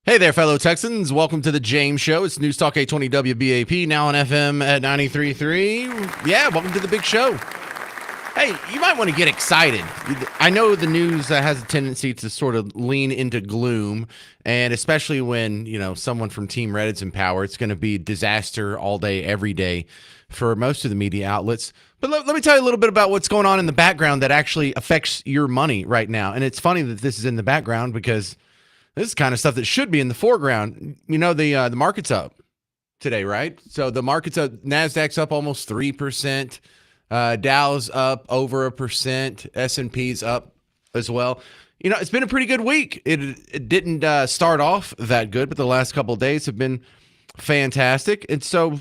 Hey there, fellow Texans. Welcome to the James Show. It's News Talk 820 WBAP, now on FM at 93.3. Yeah, welcome to the big show. Hey, you might want to get excited. I know the news has a tendency to sort of lean into gloom, and especially when, someone from Team Reddit's in power, it's going to be disaster all day, every day for most of the media outlets. But let me tell you a little bit about what's going on in the background that actually affects your money right now. And it's funny that this is in the background because this is kind of stuff that should be in the foreground. The market's up today, right? So the market's up. NASDAQ's up almost 3%. Dow's up over 1%. S&P's up as well. It's been a pretty good week. It didn't start off that good, but the last couple of days have been fantastic. And so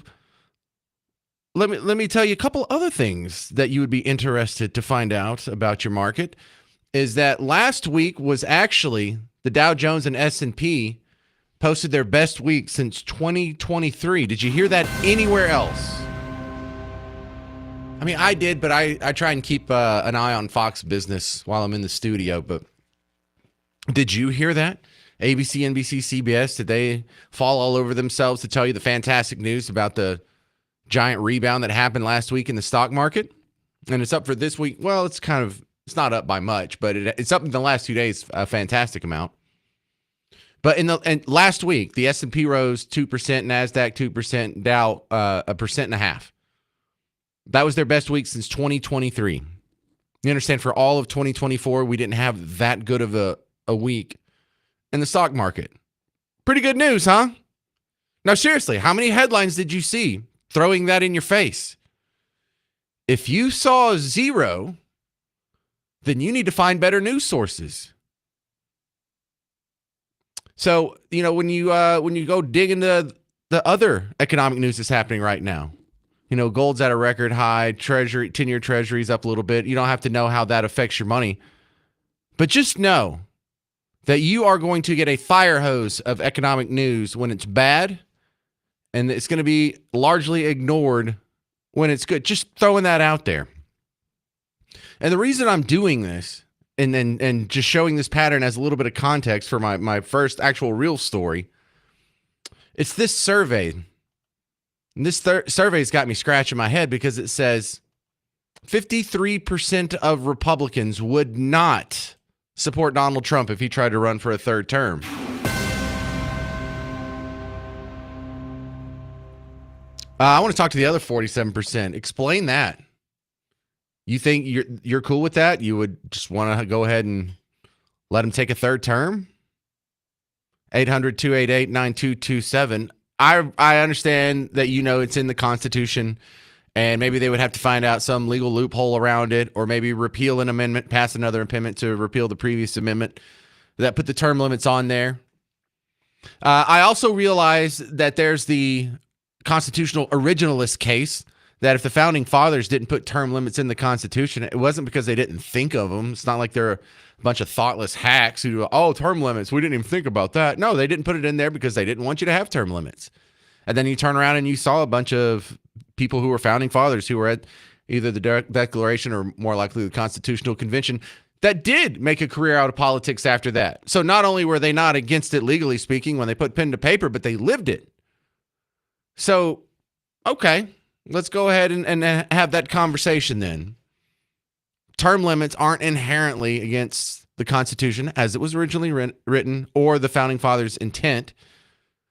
let me tell you a couple other things that you would be interested to find out about your market. Is that last week was actually the Dow Jones and S&P posted their best week since 2023. Did you hear that anywhere else? I mean, I did, but I try and keep an eye on Fox Business while I'm in the studio. But did you hear that? ABC, NBC, CBS, did they fall all over themselves to tell you the fantastic news about the giant rebound that happened last week in the stock market? And it's up for this week. Well, it's not up by much, but it's up in the last 2 days a fantastic amount. But in last week, the S&P rose 2%, NASDAQ 2%, Dow 1.5%. That was their best week since 2023. You understand, for all of 2024, we didn't have that good of a week in the stock market. Pretty good news, huh? Now, seriously, how many headlines did you see throwing that in your face? If you saw zero, then you need to find better news sources. So, when you go dig into the other economic news that's happening right now, gold's at a record high, 10-year treasury's up a little bit. You don't have to know how that affects your money. But just know that you are going to get a fire hose of economic news when it's bad, and it's going to be largely ignored when it's good. Just throwing that out there. And the reason I'm doing this and just showing this pattern as a little bit of context for my first actual real story, it's this survey. And this survey's got me scratching my head because it says 53% of Republicans would not support Donald Trump if he tried to run for a third term. I want to talk to the other 47%. Explain that. You think you're cool with that? You would just want to go ahead and let him take a third term? 800-288-9227. I understand that it's in the Constitution, and maybe they would have to find out some legal loophole around it, or maybe repeal an amendment, pass another amendment to repeal the previous amendment that put the term limits on there. I also realize that there's the constitutional originalist case, that if the founding fathers didn't put term limits in the Constitution, it wasn't because they didn't think of them. It's not like they're a bunch of thoughtless hacks who do, term limits, we didn't even think about that. No, they didn't put it in there because they didn't want you to have term limits. And then you turn around and you saw a bunch of people who were founding fathers who were at either the Declaration or more likely the Constitutional Convention that did make a career out of politics after that. So not only were they not against it legally speaking when they put pen to paper, but they lived it. So, okay. Let's go ahead and have that conversation then. Term limits aren't inherently against the Constitution as it was originally written or the Founding Fathers' intent.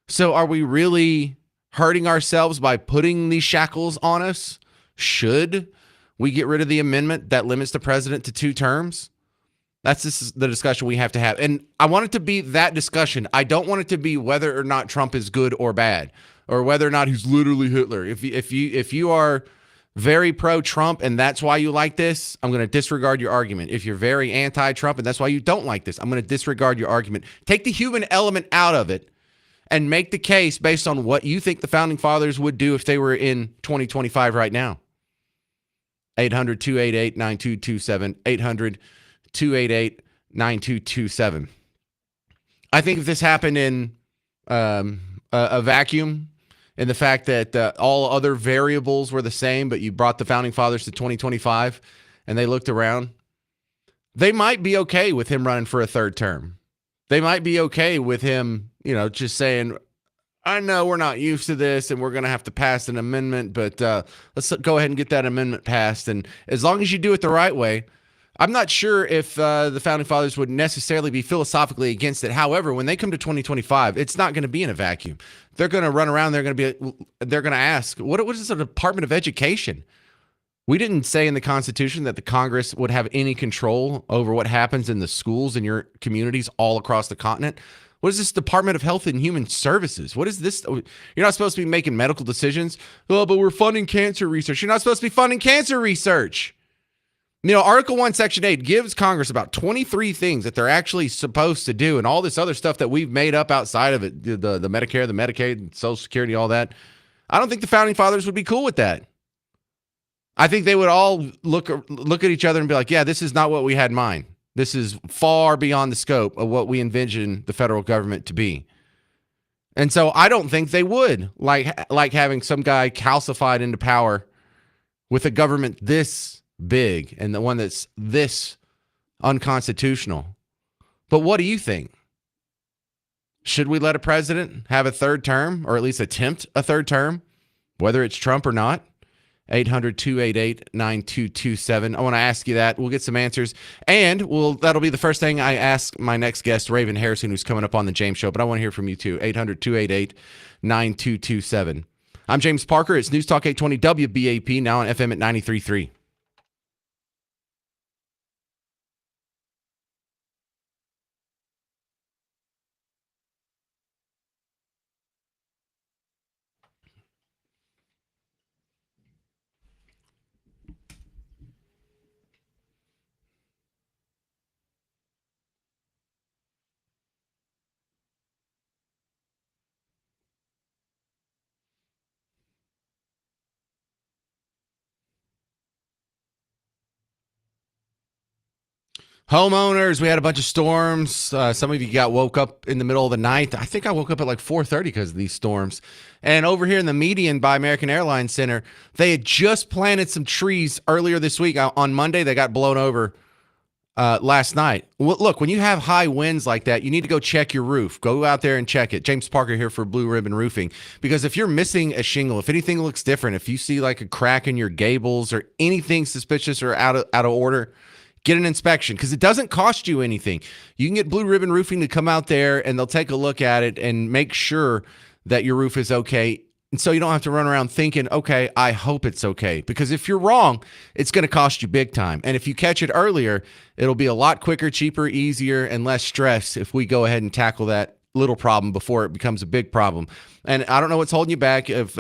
So are we really hurting ourselves by putting these shackles on us? Should we get rid of the amendment that limits the president to 2 terms? That's the discussion we have to have. And I want it to be that discussion. I don't want it to be whether or not Trump is good or bad, or whether or not he's literally Hitler. If you are very pro-Trump and that's why you like this, I'm going to disregard your argument. If you're very anti-Trump and that's why you don't like this, I'm going to disregard your argument. Take the human element out of it and make the case based on what you think the founding fathers would do if they were in 2025 right now. 800-288-9227. 800-288-9227. I think if this happened in a vacuum, and the fact that all other variables were the same, but you brought the founding fathers to 2025 and they looked around, they might be okay with him running for a third term. They might be okay with him, just saying, I know we're not used to this and we're going to have to pass an amendment, but let's go ahead and get that amendment passed. And as long as you do it the right way, I'm not sure if the founding fathers would necessarily be philosophically against it. However, when they come to 2025, it's not going to be in a vacuum. They're going to run around. They're going to ask, what is the Department of Education? We didn't say in the Constitution that the Congress would have any control over what happens in the schools in your communities all across the continent. What is this Department of Health and Human Services? What is this? You're not supposed to be making medical decisions. Oh, but we're funding cancer research. You're not supposed to be funding cancer research. Article 1, Section 8 gives Congress about 23 things that they're actually supposed to do, and all this other stuff that we've made up outside of it, the Medicare, the Medicaid, Social Security, all that. I don't think the founding fathers would be cool with that. I think they would all look at each other and be like, yeah, this is not what we had in mind. This is far beyond the scope of what we envision the federal government to be. And so I don't think they would like having some guy calcified into power with a government this big and the one that's this unconstitutional. But what do you think? Should we let a president have a third term, or at least attempt a third term, whether it's Trump or not? 800-288-9227. I want to ask you that. We'll get some answers. And that'll be the first thing I ask my next guest, Raven Harrison, who's coming up on the James Show. But I want to hear from you too. 800-288-9227. I'm James Parker. It's News Talk 820 WBAP, now on FM at 93.3. Homeowners, we had a bunch of storms. Some of you woke up in the middle of the night. I think I woke up at like 4:30 because of these storms. And over here in the median by American Airlines Center, they had just planted some trees earlier this week. On Monday, they got blown over last night. Look, when you have high winds like that, you need to go check your roof. Go out there and check it. James Parker here for Blue Ribbon Roofing. Because if you're missing a shingle, if anything looks different, if you see like a crack in your gables or anything suspicious or out of order, get an inspection, because it doesn't cost you anything. You can get Blue Ribbon Roofing to come out there and they'll take a look at it and make sure that your roof is okay. And so you don't have to run around thinking, okay, I hope it's okay. Because if you're wrong, it's going to cost you big time. And if you catch it earlier, it'll be a lot quicker, cheaper, easier, and less stress if we go ahead and tackle that little problem before it becomes a big problem. And I don't know what's holding you back. If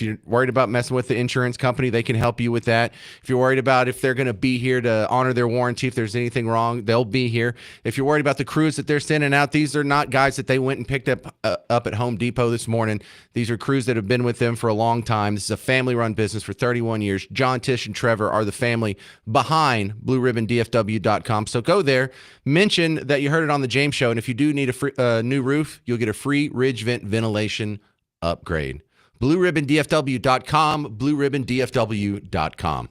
you're worried about messing with the insurance company, they can help you with that. If you're worried about if they're going to be here to honor their warranty, if there's anything wrong, they'll be here. If you're worried about the crews that they're sending out, these are not guys that they went and picked up at Home Depot this morning. These are crews that have been with them for a long time. This is a family-run business for 31 years. John, Tish, and Trevor are the family behind BlueRibbonDFW.com. So go there, mention that you heard it on the James Show, and if you do need a free, new roof, you'll get a free ridge vent ventilation upgrade. BlueRibbonDFW.com, BlueRibbonDFW.com.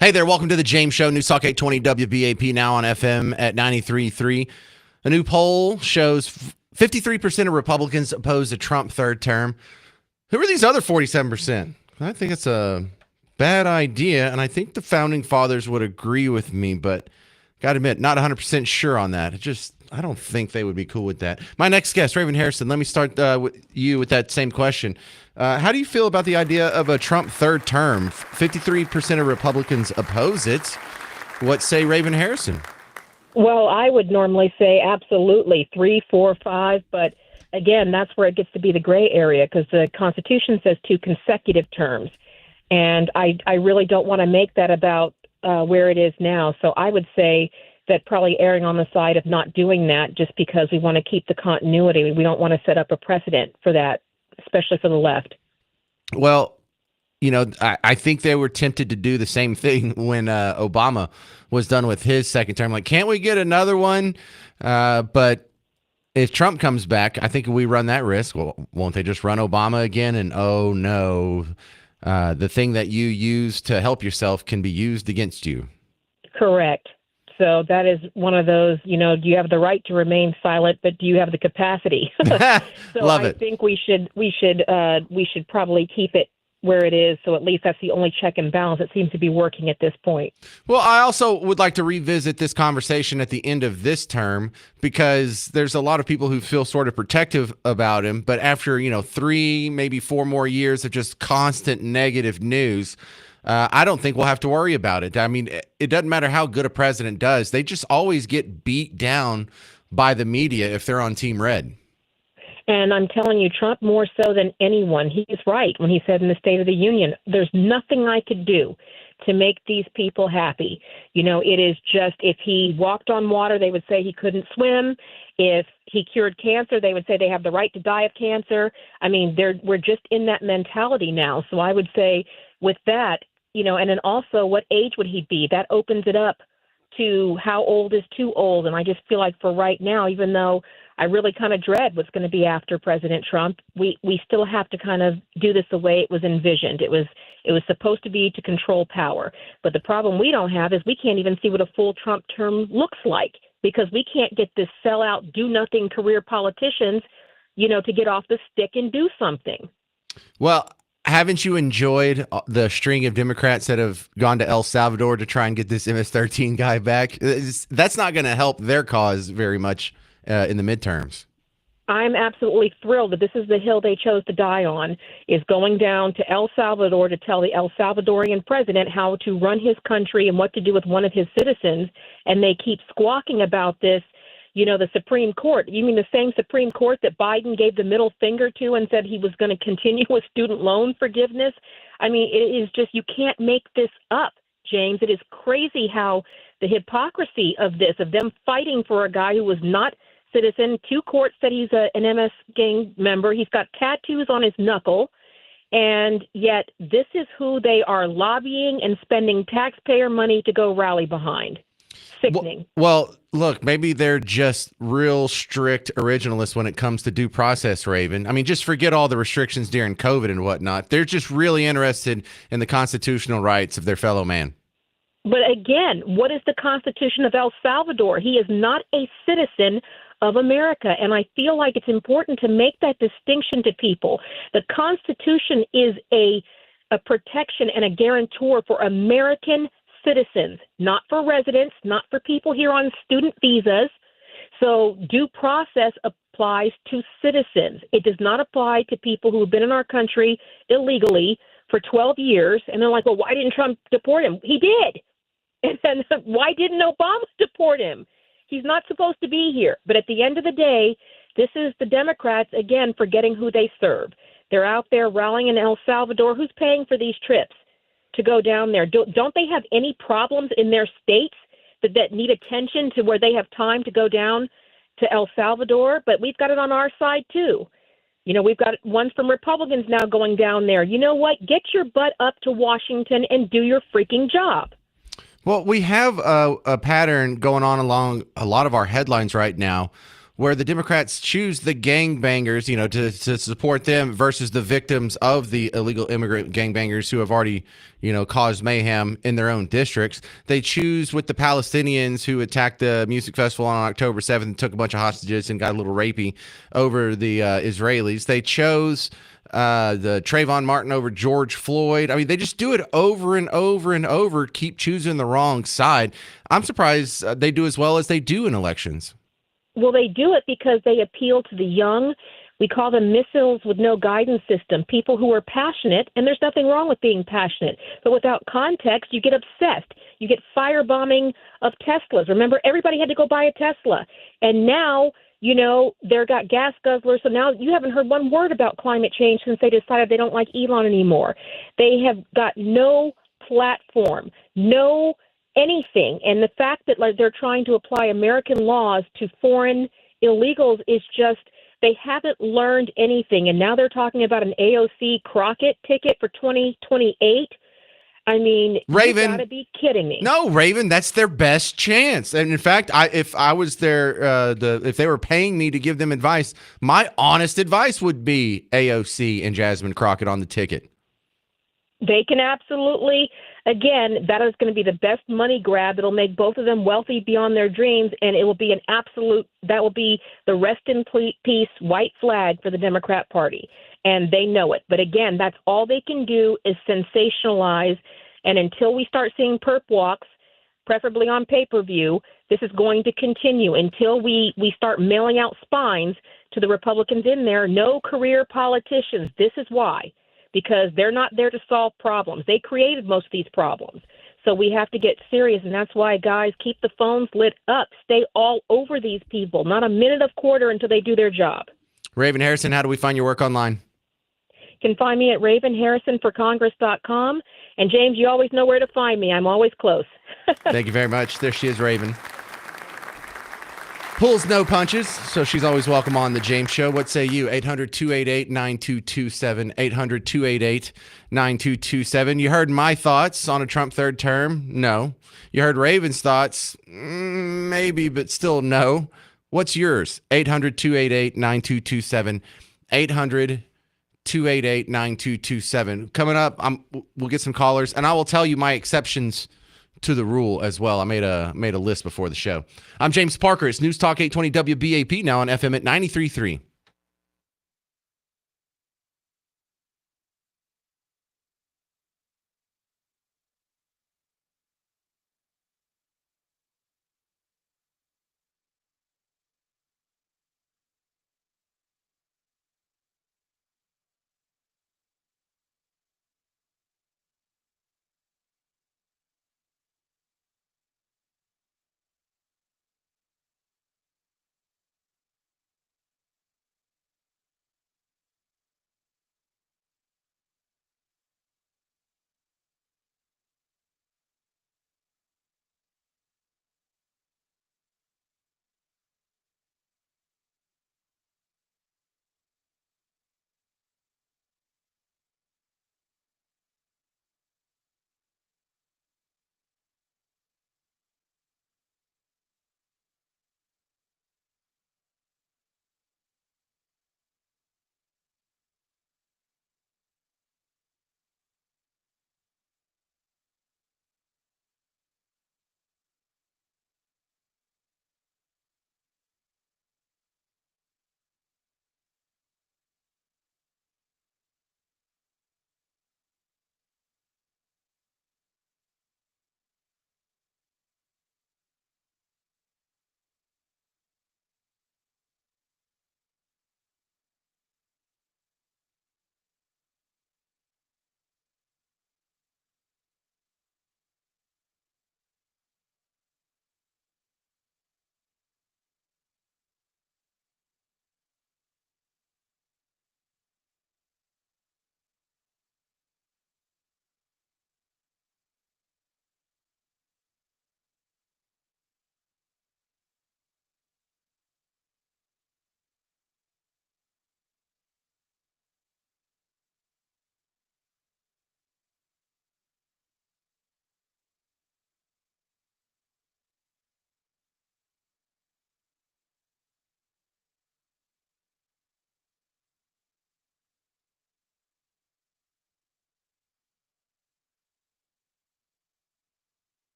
Hey there, welcome to the James Show, News Talk 820 WBAP, now on FM at 93.3. A new poll shows 53% of Republicans oppose a Trump third term. Who are these other 47%? I think it's a bad idea, and I think the founding fathers would agree with me, but got to admit, not 100% sure on that. I don't think they would be cool with that. My next guest, Raven Harrison, let me start with you with that same question. How do you feel about the idea of a Trump third term? 53% of Republicans oppose it. What say Raven Harrison? Well, I would normally say absolutely 3, 4, 5, but again, that's where it gets to be the gray area because the Constitution says 2 consecutive terms, and I really don't want to make that about where it is now. So I would say that probably erring on the side of not doing that just because we want to keep the continuity. We don't want to set up a precedent for that, especially for the left. Well, I think they were tempted to do the same thing when Obama was done with his second term. Like, can't we get another one? But if Trump comes back, I think we run that risk. Well, won't they just run Obama again? And oh no, the thing that you use to help yourself can be used against you. Correct. So that is one of those, do you have the right to remain silent, but do you have the capacity? So Love it. I think we should probably keep it where it is. So at least that's the only check and balance that seems to be working at this point. Well, I also would like to revisit this conversation at the end of this term because there's a lot of people who feel sort of protective about him. But after, 3, maybe 4 more years of just constant negative news, I don't think we'll have to worry about it. I mean, it doesn't matter how good a president does. They just always get beat down by the media if they're on Team Red. And I'm telling you, Trump, more so than anyone, he's right when he said in the State of the Union, there's nothing I could do to make these people happy. It is just if he walked on water, they would say he couldn't swim. If he cured cancer, they would say they have the right to die of cancer. I mean, we're just in that mentality now. So I would say with that, and then also what age would he be? That opens it up to how old is too old. And I just feel like for right now, even though I really kind of dread what's going to be after President Trump, we still have to kind of do this the way it was envisioned. It was supposed to be to control power. But the problem we don't have is we can't even see what a full Trump term looks like because we can't get this sellout, do-nothing career politicians, to get off the stick and do something. Well, haven't you enjoyed the string of Democrats that have gone to El Salvador to try and get this MS-13 guy back? That's not going to help their cause very much in the midterms. I'm absolutely thrilled that this is the hill they chose to die on, is going down to El Salvador to tell the El Salvadorian president how to run his country and what to do with one of his citizens. And they keep squawking about this. The Supreme Court. You mean the same Supreme Court that Biden gave the middle finger to and said he was going to continue with student loan forgiveness? I mean, it is just, you can't make this up, James. It is crazy how the hypocrisy of this, of them fighting for a guy who was not citizen. 2 courts said he's an MS gang member. He's got tattoos on his knuckle. And yet this is who they are lobbying and spending taxpayer money to go rally behind. Sickening. Well, look, maybe they're just real strict originalists when it comes to due process, Raven. I mean, just forget all the restrictions during COVID and whatnot. They're just really interested in the constitutional rights of their fellow man. But again, what is the Constitution of El Salvador? He is not a citizen of America. And I feel like it's important to make that distinction to people. The Constitution is a protection and a guarantor for American citizens, not for residents, not for people here on student visas. So due process applies to citizens. It does not apply to people who have been in our country illegally for 12 years. And they're like, well, why didn't Trump deport him? He did. And then why didn't Obama deport him? He's not supposed to be here. But at the end of the day, this is the Democrats, again, forgetting who they serve. They're out there rallying in El Salvador. Who's paying for these trips to go down there? Don't they have any problems in their states that need attention to where they have time to go down to El Salvador? But we've got it on our side, too. We've got ones from Republicans now going down there. You know what? Get your butt up to Washington and do your freaking job. Well, we have a pattern going on along a lot of our headlines right now where the Democrats choose the gangbangers, to support them versus the victims of the illegal immigrant gangbangers who have already, caused mayhem in their own districts. They choose with the Palestinians who attacked the music festival on October 7th and took a bunch of hostages and got a little rapey over the Israelis. They chose the Trayvon Martin over George Floyd. I mean, they just do it over and over and over, keep choosing the wrong side. I'm surprised they do as well as they do in elections. Well, they do it because they appeal to the young. We call them missiles with no guidance system, people who are passionate, and there's nothing wrong with being passionate. But without context, you get obsessed. You get firebombing of Teslas. Remember, everybody had to go buy a Tesla. And now, they've got gas guzzlers. So now you haven't heard one word about climate change since they decided they don't like Elon anymore. They have got no platform, no anything. And the fact that they're trying to apply American laws to foreign illegals is just, they haven't learned anything. And now they're talking about an AOC Crockett ticket for 2028. I mean, Raven, you got to be kidding me. No, Raven, that's their best chance. And in fact, if I was if they were paying me to give them advice, my honest advice would be AOC and Jasmine Crockett on the ticket. They can absolutely, again, that is going to be the best money grab. It'll make both of them wealthy beyond their dreams, and it will be that will be the rest in peace white flag for the Democrat Party. And they know it. But again, that's all they can do is sensationalize. And until we start seeing perp walks, preferably on pay-per-view, this is going to continue until we start mailing out spines to the Republicans in there. No career politicians. This is why. Because they're not there to solve problems. They created most of these problems. So we have to get serious, and that's why, guys, keep the phones lit up. Stay all over these people. Not a minute of quarter until they do their job. Raven Harrison, how do we find your work online? You can find me at RavenHarrisonForCongress.com. And, James, you always know where to find me. I'm always close. Thank you very much. There she is, Raven. Pulls no punches, so she's always welcome on the James Show. What say you? 800-288-9227. 800-288-9227. You heard my thoughts on a Trump third term? No. You heard Raven's thoughts? Maybe, but still no. What's yours? 800-288-9227. 800-288-9227. Coming up, we'll get some callers, and I will tell you my exceptions to the rule as well. I made a list before the show. I'm James Parker. It's News Talk 820 WBAP, now on FM at 93.3.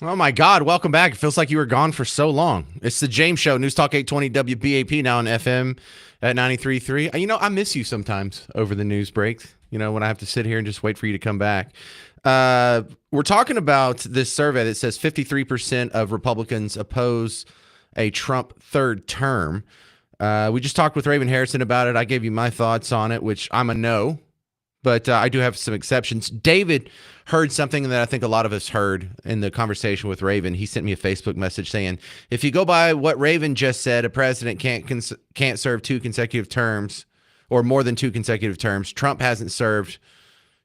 Oh my God! Welcome back. It feels like you were gone for so long. It's the James Show, News Talk 820 WBAP, now on FM at 93.3. You know, I miss you sometimes over the news breaks. You know, when I have to sit here and just wait for you to come back. We're talking about this survey that says 53% of Republicans oppose a Trump third term. We just talked with Raven Harrison about it. I gave you my thoughts on it, which I'm a no. But I do have some exceptions. David heard something that I think a lot of us heard in the conversation with Raven. He sent me a Facebook message saying, if you go by what Raven just said, a president can't serve 2 consecutive terms or more than 2 consecutive terms. Trump hasn't served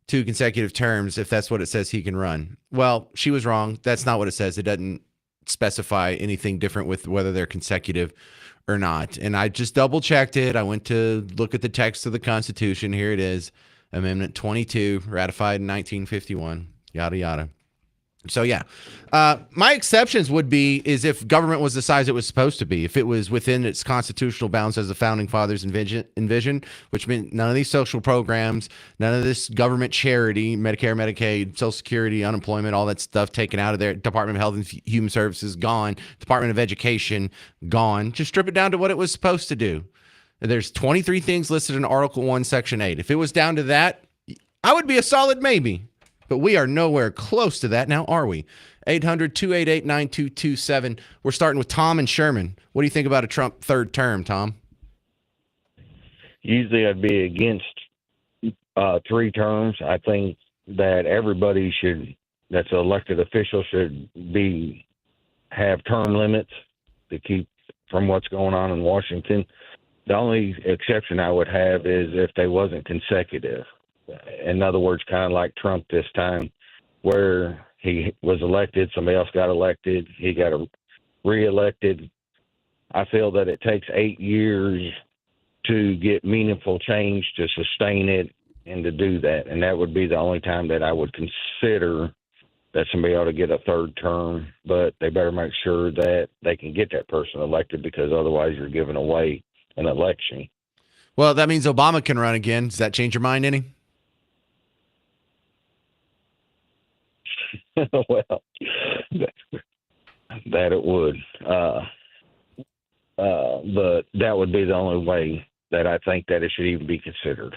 2 consecutive terms if that's what it says he can run. Well, she was wrong. That's not what it says. It doesn't specify anything different with whether they're consecutive or not. And I just double checked it. I went to look at the text of the Constitution. Here it is. Amendment 22, ratified in 1951, yada, yada. So, yeah, my exceptions would be is if government was the size it was supposed to be, if it was within its constitutional bounds as the founding fathers envisioned, which meant none of these social programs, none of this government charity, Medicare, Medicaid, Social Security, unemployment, all that stuff taken out of there. Department of Health and Human Services gone. Department of Education gone. Just strip it down to what it was supposed to do. There's 23 things listed in Article 1, Section 8. If it was down to that, I would be a solid maybe. But we are nowhere close to that now, are we? 800-288-9227. We're starting with Tom and Sherman. What do you think about a Trump third term, Tom? Usually I'd be against 3 terms. I think that everybody that's an elected official should have term limits to keep from what's going on in Washington. The only exception I would have is if they wasn't consecutive. In other words, kind of like Trump this time, where he was elected, somebody else got elected, he got reelected. I feel that it takes 8 years to get meaningful change, to sustain it, and to do that. And that would be the only time that I would consider that somebody ought to get a third term, but they better make sure that they can get that person elected, because otherwise you're giving away an election. Well, that means Obama can run again. Does that change your mind any? Well, that it would. But that would be the only way that I think that it should even be considered.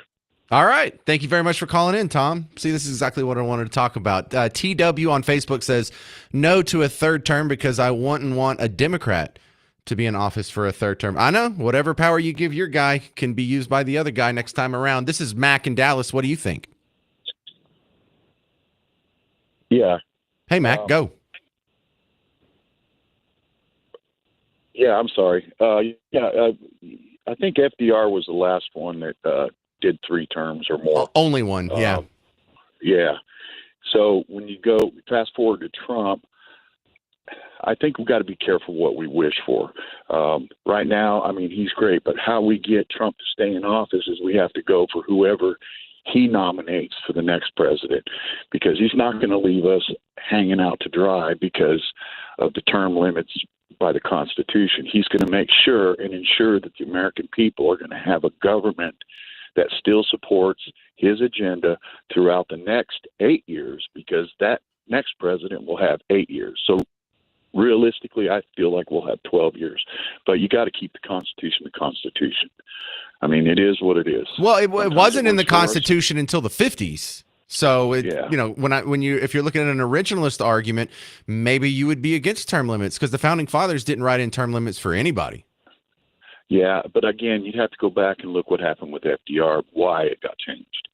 All right. Thank you very much for calling in, Tom. See, this is exactly what I wanted to talk about. TW on Facebook says, no to a third term because I wouldn't want a Democrat to be in office for a third term. I know whatever power you give your guy can be used by the other guy next time around. This is Mac in Dallas. What do you think? Yeah. Hey, Mac, go. Yeah, I'm sorry. I think FDR was the last one that did 3 terms or more. Only one, yeah. Yeah. So when you go fast forward to Trump, I think we've got to be careful what we wish for. Right now, I mean, he's great, but how we get Trump to stay in office is we have to go for whoever he nominates for the next president, because he's not going to leave us hanging out to dry because of the term limits by the Constitution. He's going to make sure and ensure that the American people are going to have a government that still supports his agenda throughout the next 8 years, because that next president will have 8 years. So realistically, I feel like we'll have 12 years. But you got to keep the Constitution the Constitution. I mean, it is what it is. Well, it wasn't in the Constitution until the 50s. So, you know, if you're looking at an originalist argument, maybe you would be against term limits, because the founding fathers didn't write in term limits for anybody. Yeah, but again, you'd have to go back and look what happened with FDR, why it got changed.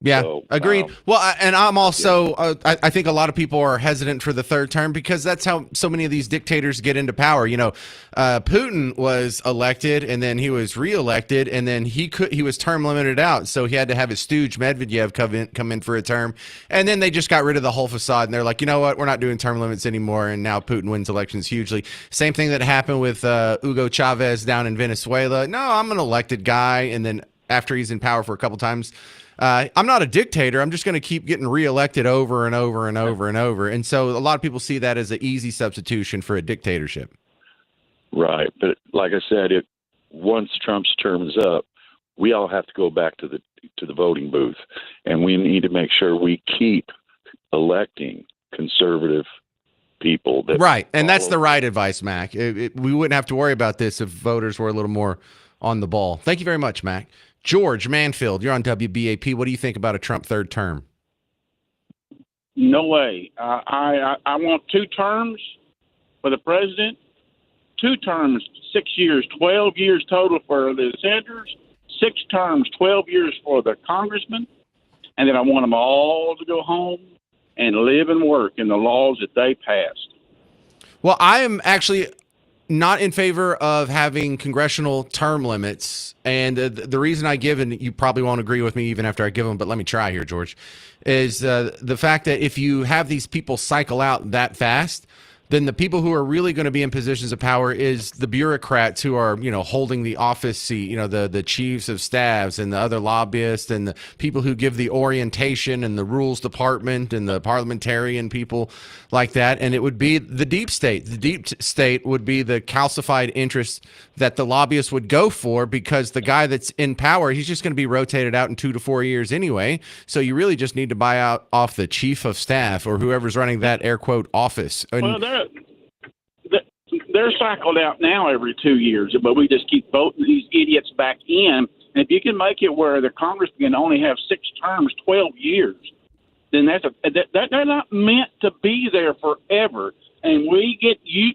Yeah, so, agreed. And I'm also, I think a lot of people are hesitant for the third term because that's how so many of these dictators get into power. You know, Putin was elected and then he was reelected, and then he was term limited out. So he had to have his stooge Medvedev come in for a term. And then they just got rid of the whole facade. And they're like, you know what? We're not doing term limits anymore. And now Putin wins elections hugely. Same thing that happened with Hugo Chavez down in Venezuela. No, I'm an elected guy. And then after he's in power for a couple times, I'm not a dictator. I'm just going to keep getting reelected over and over and over and over. And so a lot of people see that as an easy substitution for a dictatorship. Right. But like I said, once Trump's term is up, we all have to go back to the voting booth, and we need to make sure we keep electing conservative people that Right. And that's follow. the right advice, Mac. We wouldn't have to worry about this if voters were a little more on the ball. Thank you very much, Mac. George Manfield, you're on WBAP. What do you think about a Trump third term? No way. I want 2 terms for the president, 2 terms, 6 years, 12 years total for the senators, 6 terms, 12 years for the congressmen, and then I want them all to go home and live and work in the laws that they passed. Well, I am actually not in favor of having congressional term limits. And the reason I give, and you probably won't agree with me even after I give them, but let me try here, George, is the fact that if you have these people cycle out that fast, then the people who are really going to be in positions of power is the bureaucrats who are, holding the office seat, the chiefs of staffs and the other lobbyists and the people who give the orientation and the rules department and the parliamentarian people like that. And it would be the deep state. The deep state would be the calcified interests that the lobbyists would go for, because the guy that's in power, he's just going to be rotated out in 2 to 4 years anyway. So you really just need to buy out off the chief of staff or whoever's running that air quote office. And Well, they're cycled out now every 2 years, but we just keep voting these idiots back in. And if you can make it where the Congress can only have 6 terms, 12 years, then they're not meant to be there forever. And we get you.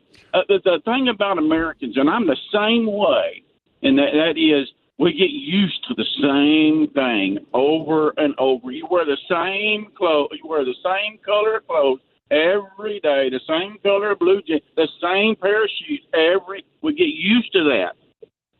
The thing about Americans, and I'm the same way, and that is we get used to the same thing over and over. You wear the same clothes, you wear the same color of clothes every day, the same color of blue jeans, the same pair of shoes we get used to that.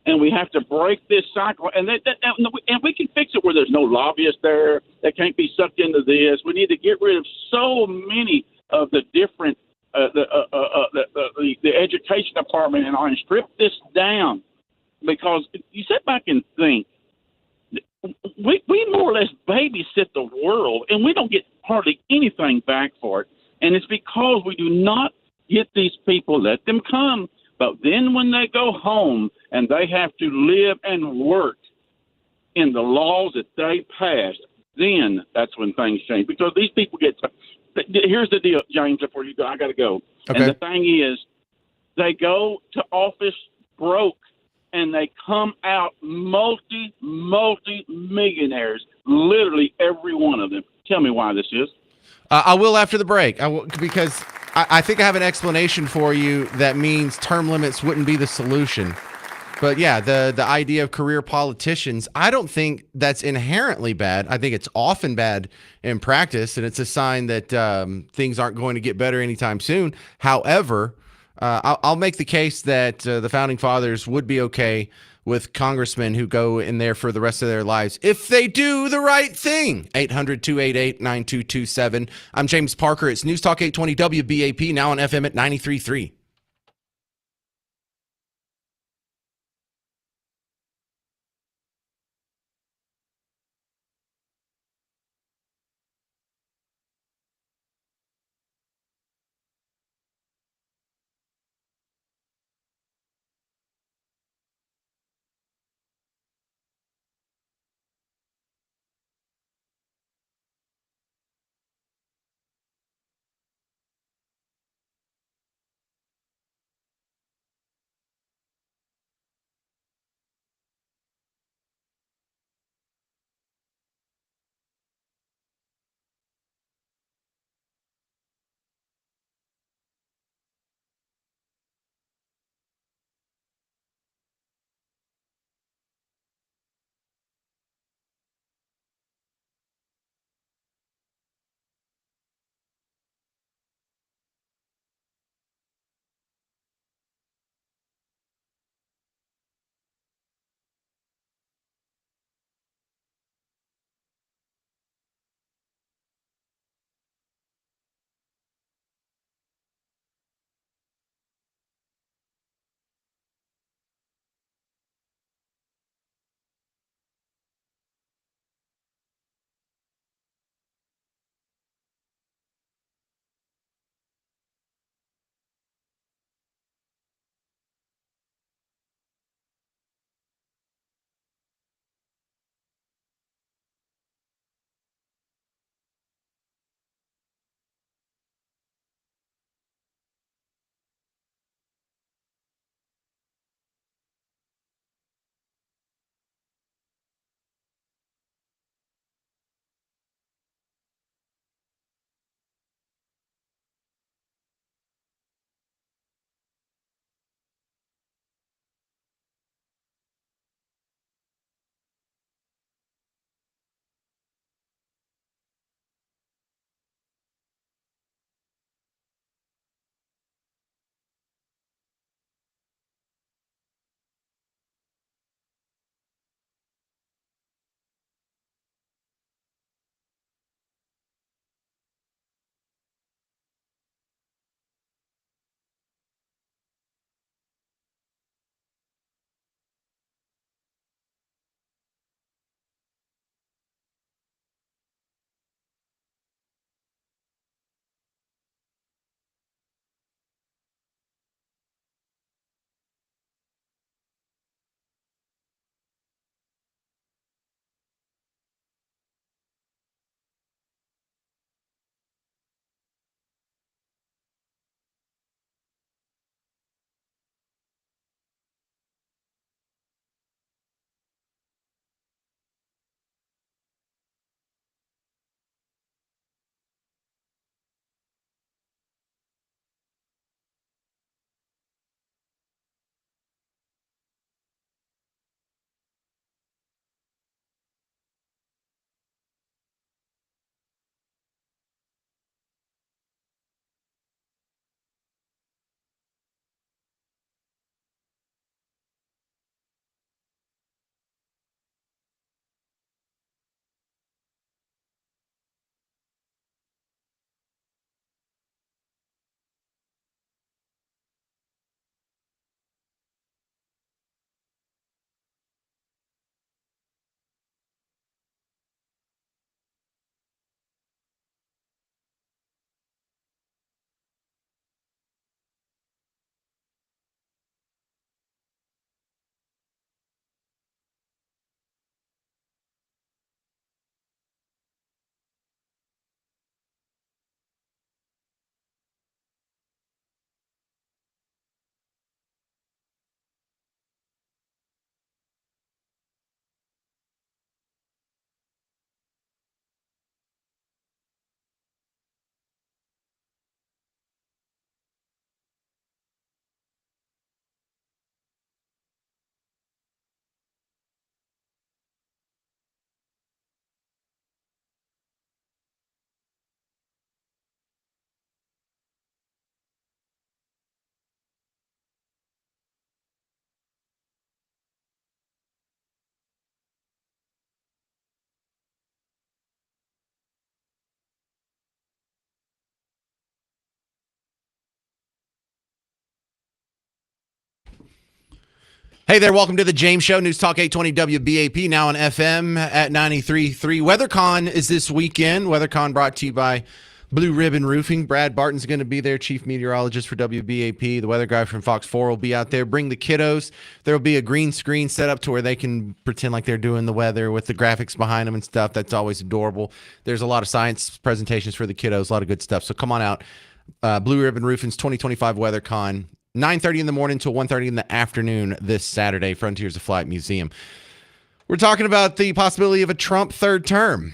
And we have to break this cycle, and and we can fix it where there's no lobbyists there that can't be sucked into this. We need to get rid of so many of the different the education department and strip this down, because you sit back and think we more or less babysit the world, and we don't get hardly anything back for it. And it's because we do not get these people, let them come. But then when they go home and they have to live and work in the laws that they passed, then that's when things change. Because these people here's the deal, James, before you go, I got to go. Okay. And the thing is, they go to office broke, and they come out multi-millionaires, literally every one of them. Tell me why this is. I will after the break. I will, because I think I have an explanation for you that means term limits wouldn't be the solution. But yeah, the idea of career politicians, I don't think that's inherently bad. I think it's often bad in practice, and it's a sign that things aren't going to get better anytime soon. However, I'll make the case that the founding fathers would be okay with congressmen who go in there for the rest of their lives if they do the right thing. 800-288-9227. I'm James Parker. It's News Talk 820 WBAP, now on FM at 93.3. Hey there, welcome to the James Show, News Talk 820 WBAP, now on FM at 93.3. WeatherCon is this weekend. WeatherCon brought to you by Blue Ribbon Roofing. Brad Barton's going to be there, chief meteorologist for WBAP. The weather guy from Fox 4 will be out there. Bring the kiddos. There will be a green screen set up to where they can pretend like they're doing the weather with the graphics behind them and stuff. That's always adorable. There's a lot of science presentations for the kiddos, a lot of good stuff. So come on out. Blue Ribbon Roofing's 2025 WeatherCon. 9:30 in the morning till 1:30 in the afternoon this Saturday, Frontiers of Flight Museum. We're talking about the possibility of a Trump third term.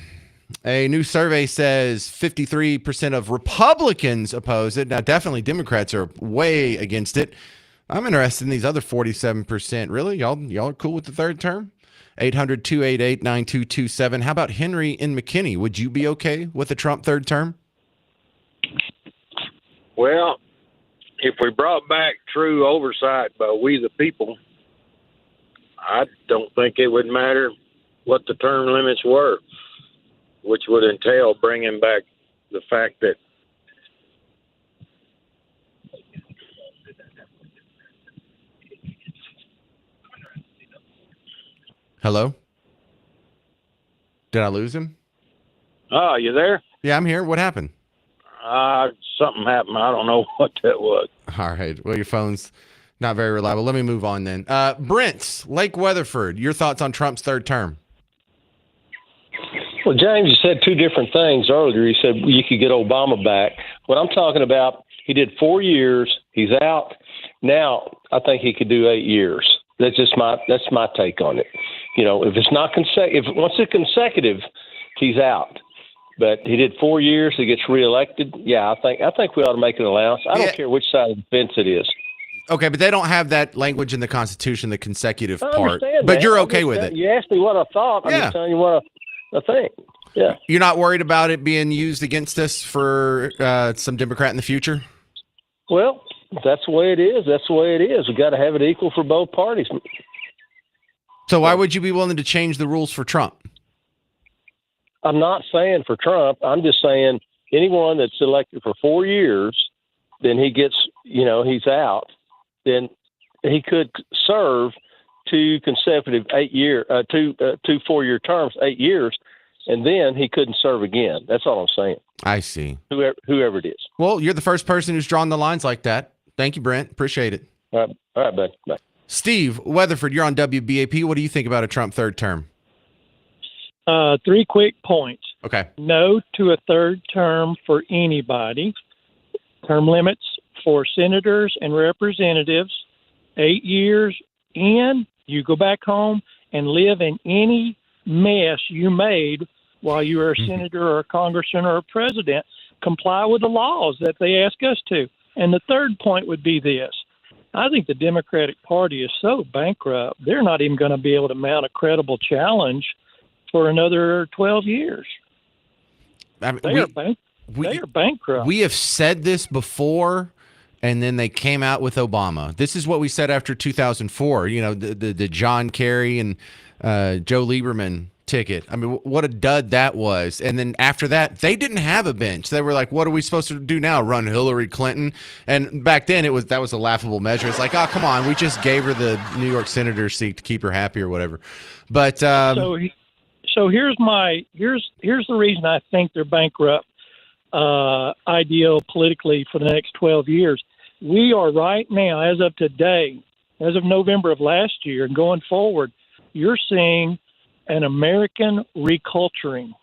A new survey says 53% of Republicans oppose it. Now, definitely Democrats are way against it. I'm interested in these other 47%. Really? Y'all are cool with the third term? 800-288-9227. How about Henry in McKinney? Would you be okay with a Trump third term? Well, if we brought back true oversight by we the people, I don't think it would matter what the term limits were, which would entail bringing back the fact that Hello? Did I lose him? Oh, you there? Yeah, I'm here. What happened? Something happened. I don't know what that was. All right. Well, your phone's not very reliable. Let me move on then. Brent, Lake Weatherford, your thoughts on Trump's third term? Well, James, you said two different things earlier. You said you could get Obama back. What I'm talking about, he did 4 years. He's out. Now, I think he could do 8 years. That's my take on it. You know, if it's not once it's consecutive, he's out. But he did 4 years. He gets reelected. Yeah, I think we ought to make an allowance. I don't care which side of the fence it is. Okay, but they don't have that language in the Constitution, the consecutive part. But that. You're okay with it. You asked me what I thought. I'm just telling you what I think. Yeah. You're not worried about it being used against us for some Democrat in the future? Well, that's the way it is. That's the way it is. We've got to have it equal for both parties. So why would you be willing to change the rules for Trump? I'm not saying for Trump. I'm just saying anyone that's elected for 4 years, then he gets, he's out. Then he could serve two consecutive 8 year, two 4 year terms, 8 years, and then he couldn't serve again. That's all I'm saying. I see. Whoever it is. Well, you're the first person who's drawn the lines like that. Thank you, Brent. Appreciate it. All right, bud. Bye. Steve Weatherford, you're on WBAP. What do you think about a Trump third term? 3 quick points. Okay. No to a third term for anybody. Term limits for senators and representatives, 8 years, and you go back home and live in any mess you made while you were a senator or a congressman or a president. Comply with the laws that they ask us to. And the third point would be this. I think the Democratic Party is so bankrupt, they're not even going to be able to mount a credible challenge for another 12 years. I mean, they are bankrupt. We have said this before, and then they came out with Obama. This is what we said after 2004, the John Kerry and Joe Lieberman ticket. I mean, what a dud that was. And then after that, they didn't have a bench. They were like, what are we supposed to do now? Run Hillary Clinton? And back then that was a laughable measure. It's like, oh, come on. We just gave her the New York senator seat to keep her happy or whatever. But so here's the reason I think they're bankrupt ideal politically for the next 12 years. We are right now, as of today, as of November of last year and going forward, you're seeing an American reculturing.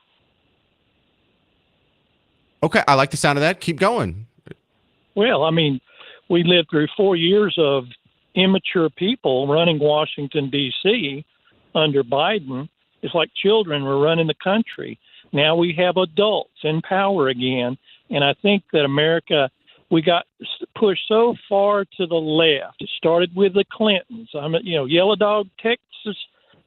Okay, I like the sound of that. Keep going. Well, I mean, we lived through 4 years of immature people running Washington, D.C. under Biden. It's like children were running the country. Now we have adults in power again. And I think that America, we got pushed so far to the left. It started with the Clintons. Yellow Dog, Texas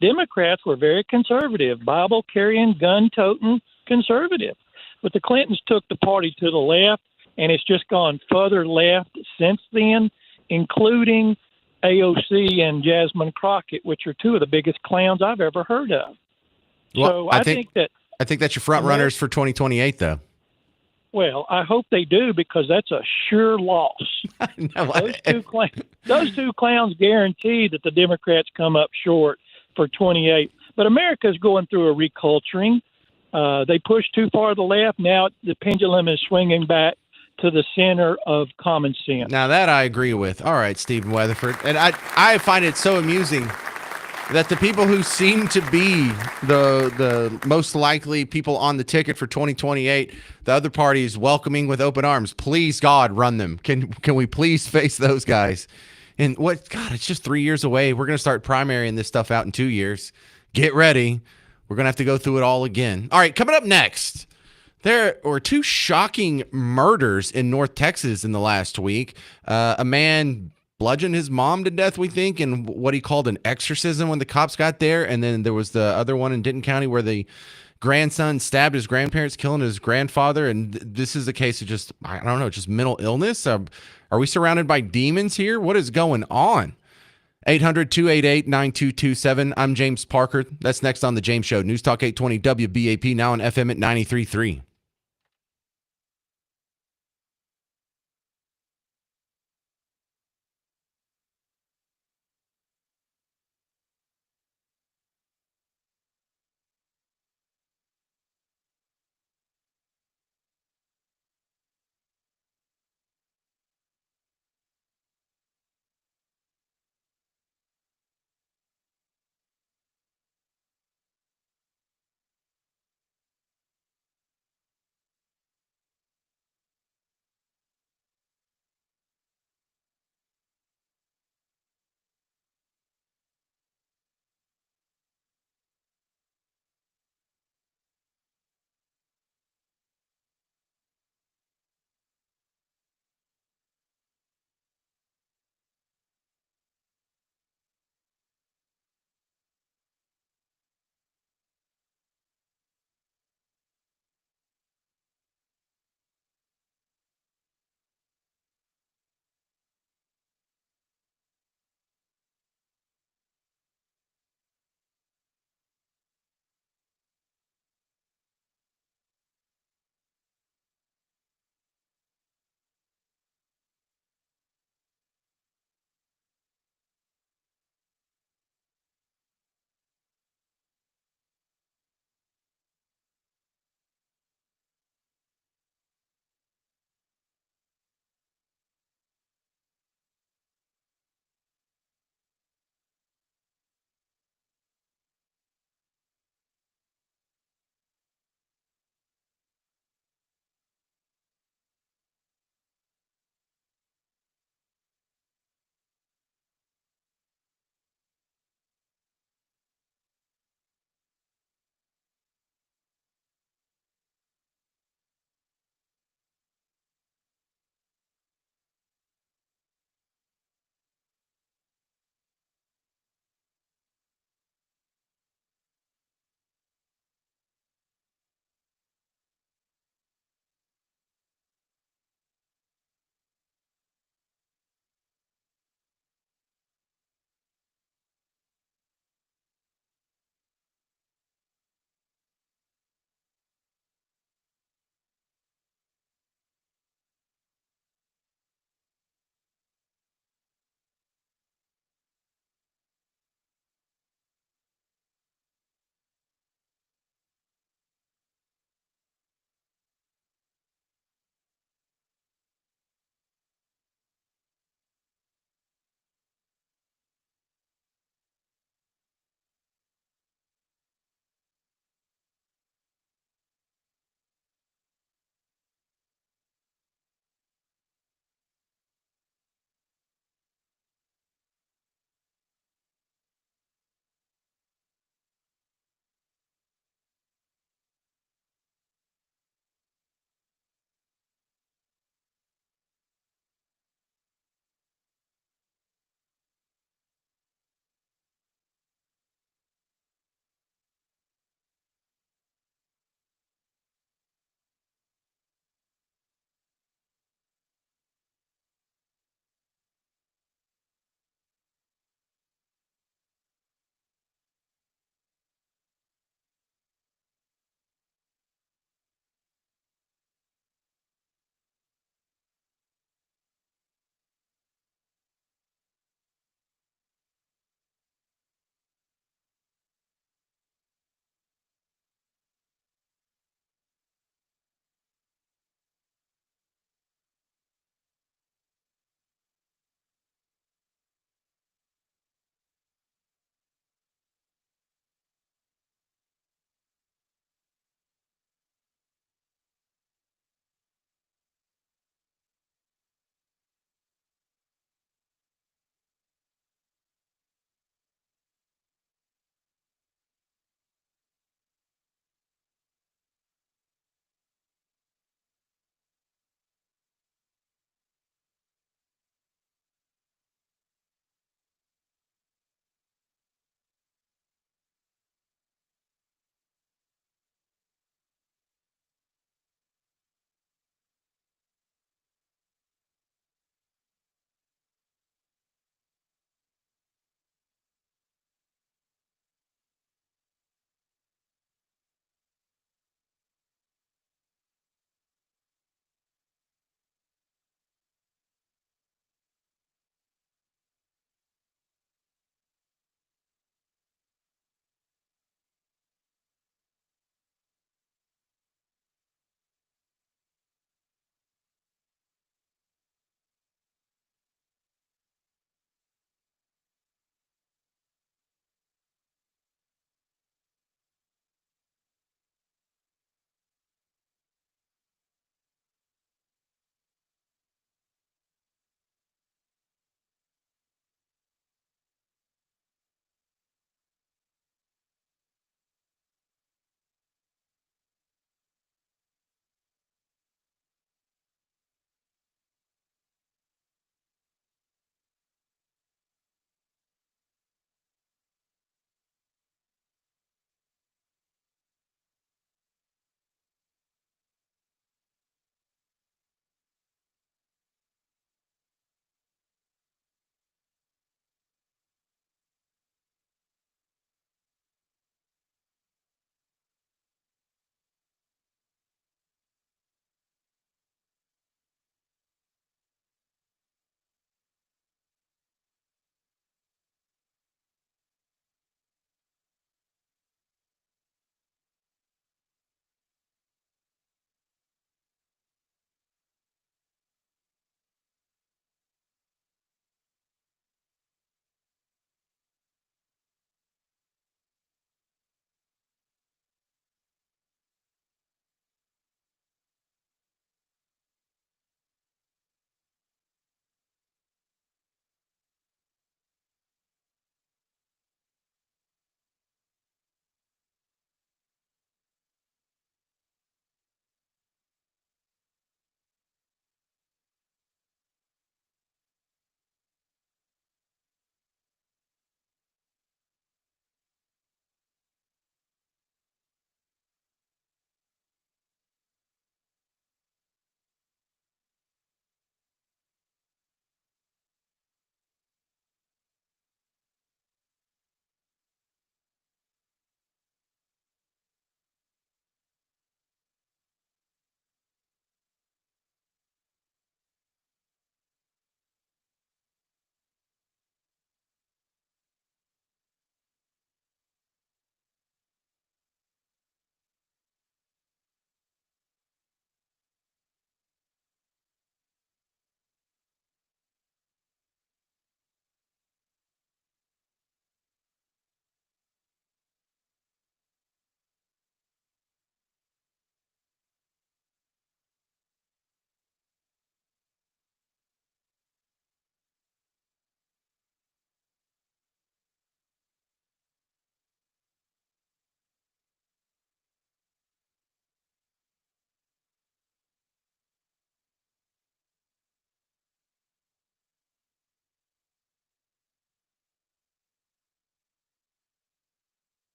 Democrats were very conservative, Bible-carrying, gun-toting conservative. But the Clintons took the party to the left, and it's just gone further left since then, including AOC and Jasmine Crockett, which are two of the biggest clowns I've ever heard of. Well, So I think that's your front runners for 2028, though. Well, I hope they do because that's a sure loss. No, Those two clowns guarantee that the Democrats come up short for 28. But America's going through a reculturing. They pushed too far to the left. Now the pendulum is swinging back to the center of common sense. Now that I agree with. All right, Stephen Weatherford. And I find it so amusing that the people who seem to be the most likely people on the ticket for 2028, the other party is welcoming with open arms. Please, God, run them. Can we please face those guys? And God, it's just 3 years away. We're going to start primarying this stuff out in 2 years. Get ready. We're going to have to go through it all again. All right, coming up next, there were 2 shocking murders in North Texas in the last week. A man bludgeoned his mom to death, we think, in what he called an exorcism when the cops got there. And then there was the other one in Denton County where the grandson stabbed his grandparents, killing his grandfather. And this is a case of just, I don't know, just mental illness. Are we surrounded by demons here? What is going on? 800-288-9227. I'm James Parker. That's next on The James Show. News Talk 820 WBAP, now on FM at 93.3.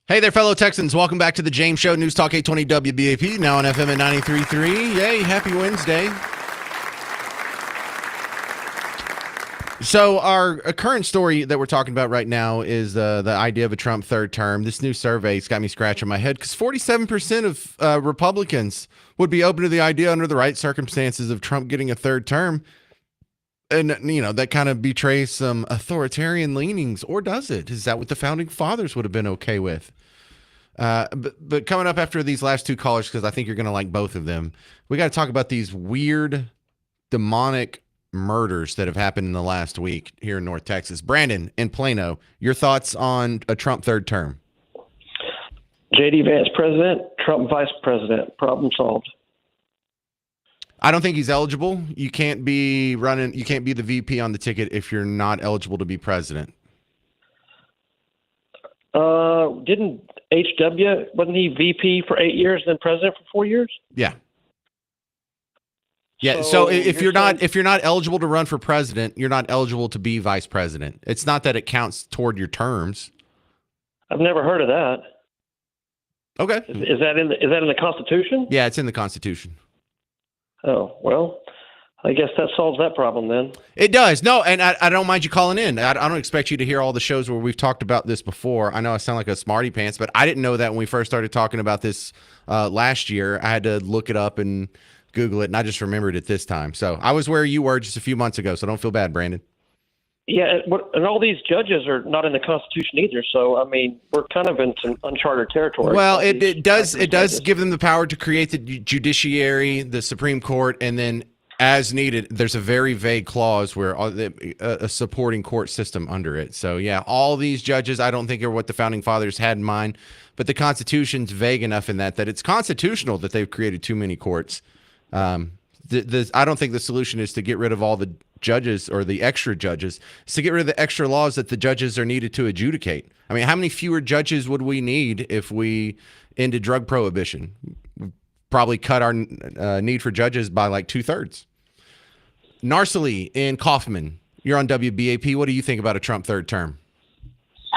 Hey there, fellow Texans. Welcome back to the James Show, News Talk 820 WBAP, now on FM at 93.3. Yay, happy Wednesday. So our current story that we're talking about right now is the idea of a Trump third term. This new survey's got me scratching my head because 47% of Republicans would be open to the idea under the right circumstances of Trump getting a third term. And, you know, that kind of betrays some authoritarian leanings, or does it? Is that what the founding fathers would have been okay with? But coming up after these last two callers, because I think you're going to like both of them, we got to talk about these weird, demonic murders that have happened in the last week here in North Texas. Brandon in Plano, your thoughts on a Trump third term? J.D. Vance president, Trump vice president. Problem solved. I don't think he's eligible. You can't be the VP on the ticket if you're not eligible to be president. Didn't H.W., wasn't he VP for 8 years and then president for 4 years? Yeah. Yeah. So if you're not eligible to run for president, you're not eligible to be vice president. It's not that it counts toward your terms. I've never heard of that. Okay. Is that in the Constitution? Yeah, it's in the Constitution. Oh, well, I guess that solves that problem then. It does. No, and I don't mind you calling in. I don't expect you to hear all the shows where we've talked about this before. I know I sound like a smarty pants, but I didn't know that when we first started talking about this last year. I had to look it up and Google it, and I just remembered it this time. So I was where you were just a few months ago, so don't feel bad, Brandon. Yeah, and all these judges are not in the Constitution either. So, I mean, we're kind of in some uncharted territory. Well, it does give them the power to create the judiciary, the Supreme Court, and then as needed, there's a very vague clause where a supporting court system under it. So, yeah, all these judges, I don't think are what the Founding Fathers had in mind, but the Constitution's vague enough in that it's constitutional that they've created too many courts. I don't think the solution is to get rid of all the judges or the extra judges. It's to get rid of the extra laws that the judges are needed to adjudicate. I mean, how many fewer judges would we need if we ended drug prohibition? Probably cut our need for judges by like 2/3. Narcely in Kaufman, you're on WBAP. What do you think about a Trump third term?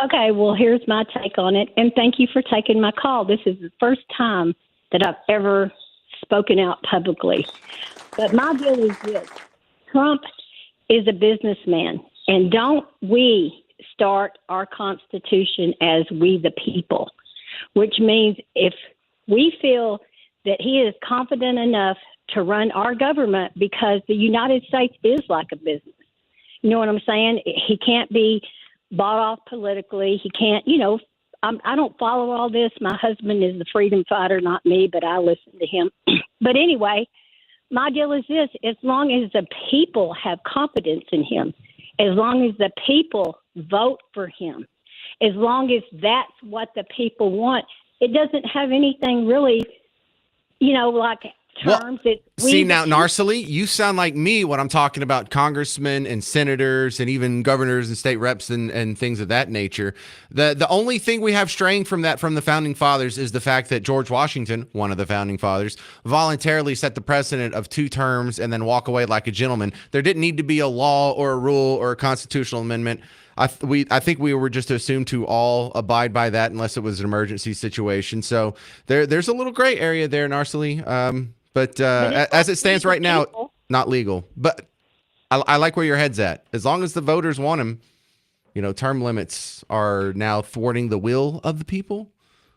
Okay, well, here's my take on it, and thank you for taking my call. This is the first time that I've ever spoken out publicly. But my deal is this. Trump is a businessman, and don't we start our Constitution as we the people, which means if we feel that he is confident enough to run our government, because the United States is like a business. You know what I'm saying? He can't be bought off politically. He can't, I don't follow all this. My husband is the freedom fighter, not me, but I listen to him. But anyway, my deal is this: as long as the people have confidence in him, as long as the people vote for him, as long as that's what the people want, it doesn't have anything really, like terms that we see now, Narcely, you sound like me when I'm talking about congressmen and senators and even governors and state reps and things of that nature. The only thing we have straying from the founding fathers is the fact that George Washington, one of the founding fathers, voluntarily set the precedent of 2 terms and then walk away like a gentleman. There didn't need to be a law or a rule or a constitutional amendment. I think we were just assumed to all abide by that unless it was an emergency situation. So there's a little gray area there, Narcely. But as it stands right now, not legal. But I like where your head's at. As long as the voters want him, term limits are now thwarting the will of the people.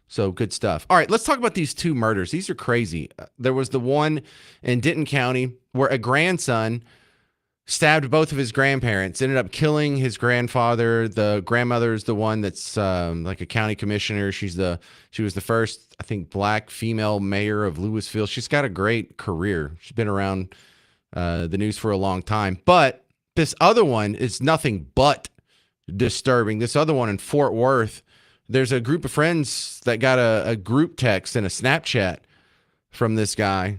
So good stuff. All right, let's talk about these 2 murders. These are crazy. There was the one in Denton County where a grandson stabbed both of his grandparents, ended up killing his grandfather. The grandmother is the one that's like a county commissioner. She was the first, I think, black female mayor of Louisville. She's got a great career. She's been around the news for a long time. But this other one is nothing but disturbing. This other one in Fort Worth, there's a group of friends that got a group text and a Snapchat from this guy.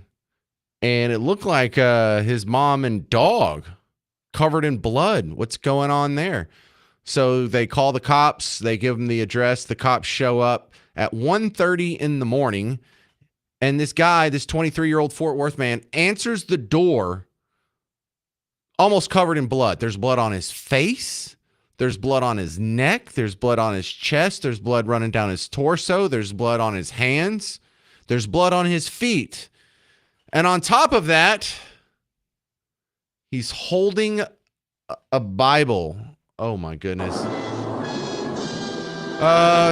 And it looked like his mom and dog covered in blood. What's going on there? So they call the cops. They give them the address. The cops show up at 1:30 in the morning. And this guy, this 23-year-old Fort Worth man, answers the door almost covered in blood. There's blood on his face. There's blood on his neck. There's blood on his chest. There's blood running down his torso. There's blood on his hands. There's blood on his feet. And on top of that, he's holding a Bible. Oh, my goodness.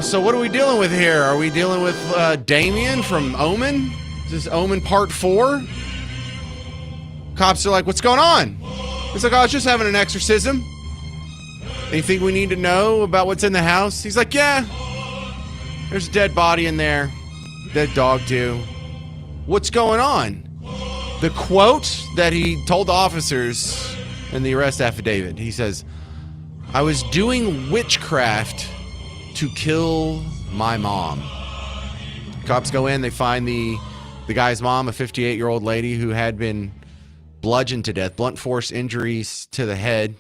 So what are we dealing with here? Are we dealing with Damien from Omen? Is this Omen Part 4? Cops are like, what's going on? He's like, oh, I was just having an exorcism. Anything we need to know about what's in the house? He's like, yeah, there's a dead body in there. Dead dog, too. What's going on? The quote that he told the officers in the arrest affidavit, he says, I was doing witchcraft to kill my mom. Cops go in, they find the guy's mom, a 58-year-old lady who had been bludgeoned to death, blunt force injuries to the head.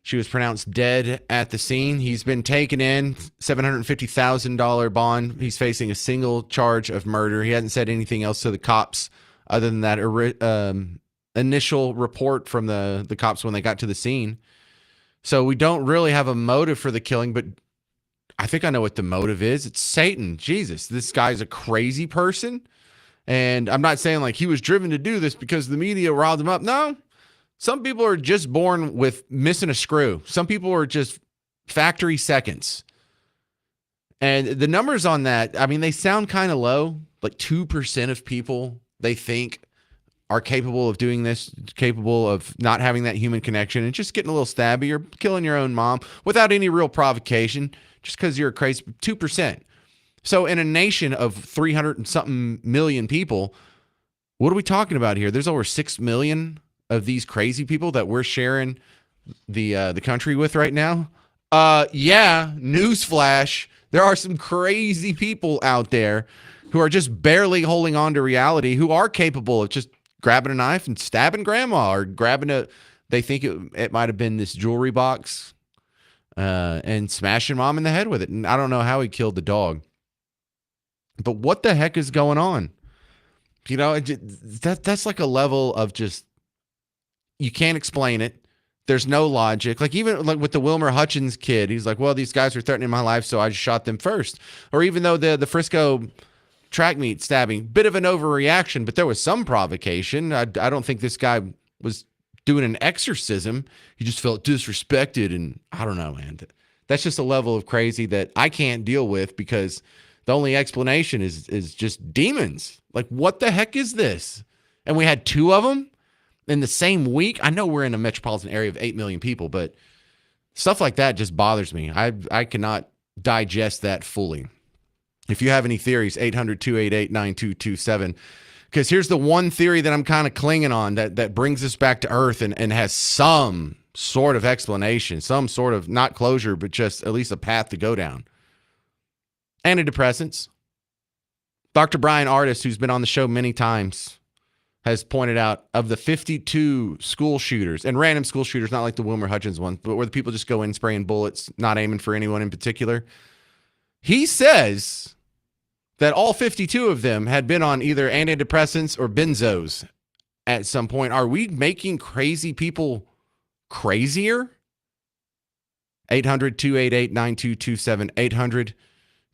She was pronounced dead at the scene. He's been taken in, $750,000 bond. He's facing a single charge of murder. He hasn't said anything else to the cops other than that initial report from the cops when they got to the scene. So we don't really have a motive for the killing, but I think I know what the motive is. It's Satan. Jesus, this guy's a crazy person. And I'm not saying like he was driven to do this because the media riled him up. No, some people are just born with missing a screw. Some people are just factory seconds. And the numbers on that, I mean, they sound kind of low. Like 2% of people they think are capable of doing this, capable of not having that human connection and just getting a little stabby or killing your own mom without any real provocation, just because you're a crazy 2%. So in a nation of 300 and something million people, what are we talking about here? There's over 6 million of these crazy people that we're sharing the country with right now. Yeah, newsflash. There are some crazy people out there who are just barely holding on to reality, who are capable of just grabbing a knife and stabbing grandma or grabbing they think it might have been this jewelry box and smashing mom in the head with it. And I don't know how he killed the dog. But what the heck is going on? You know, that's like a level of just, you can't explain it. There's no logic. Like even like with the Wilmer Hutchins kid, he's like, well, these guys were threatening my life, so I just shot them first. Or even though the Frisco track meet stabbing, bit of an overreaction, but there was some provocation. I don't think this guy was doing an exorcism. He just felt disrespected, and I don't know, man. That's just a level of crazy that I can't deal with because the only explanation is just demons. Like, what the heck is this? And we had 2 of them in the same week. I know we're in a metropolitan area of 8 million people, but stuff like that just bothers me. I cannot digest that fully. If you have any theories, 800-288-9227. Because here's the one theory that I'm kind of clinging on that brings us back to earth and has some sort of explanation, some sort of, not closure, but just at least a path to go down. Antidepressants. Dr. Brian Artis, who's been on the show many times, has pointed out of the 52 school shooters, and random school shooters, not like the Wilmer Hutchins one, but where the people just go in spraying bullets, not aiming for anyone in particular. He says that all 52 of them had been on either antidepressants or benzos at some point. Are we making crazy people crazier? 800-288-9227.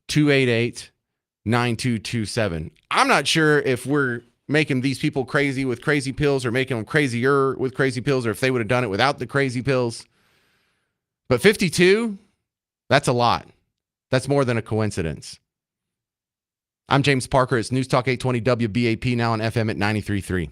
800-288-9227. I'm not sure if we're making these people crazy with crazy pills or making them crazier with crazy pills, or if they would have done it without the crazy pills. But 52, that's a lot. That's more than a coincidence. I'm James Parker. It's News Talk 820 WBAP, now on FM at 93.3.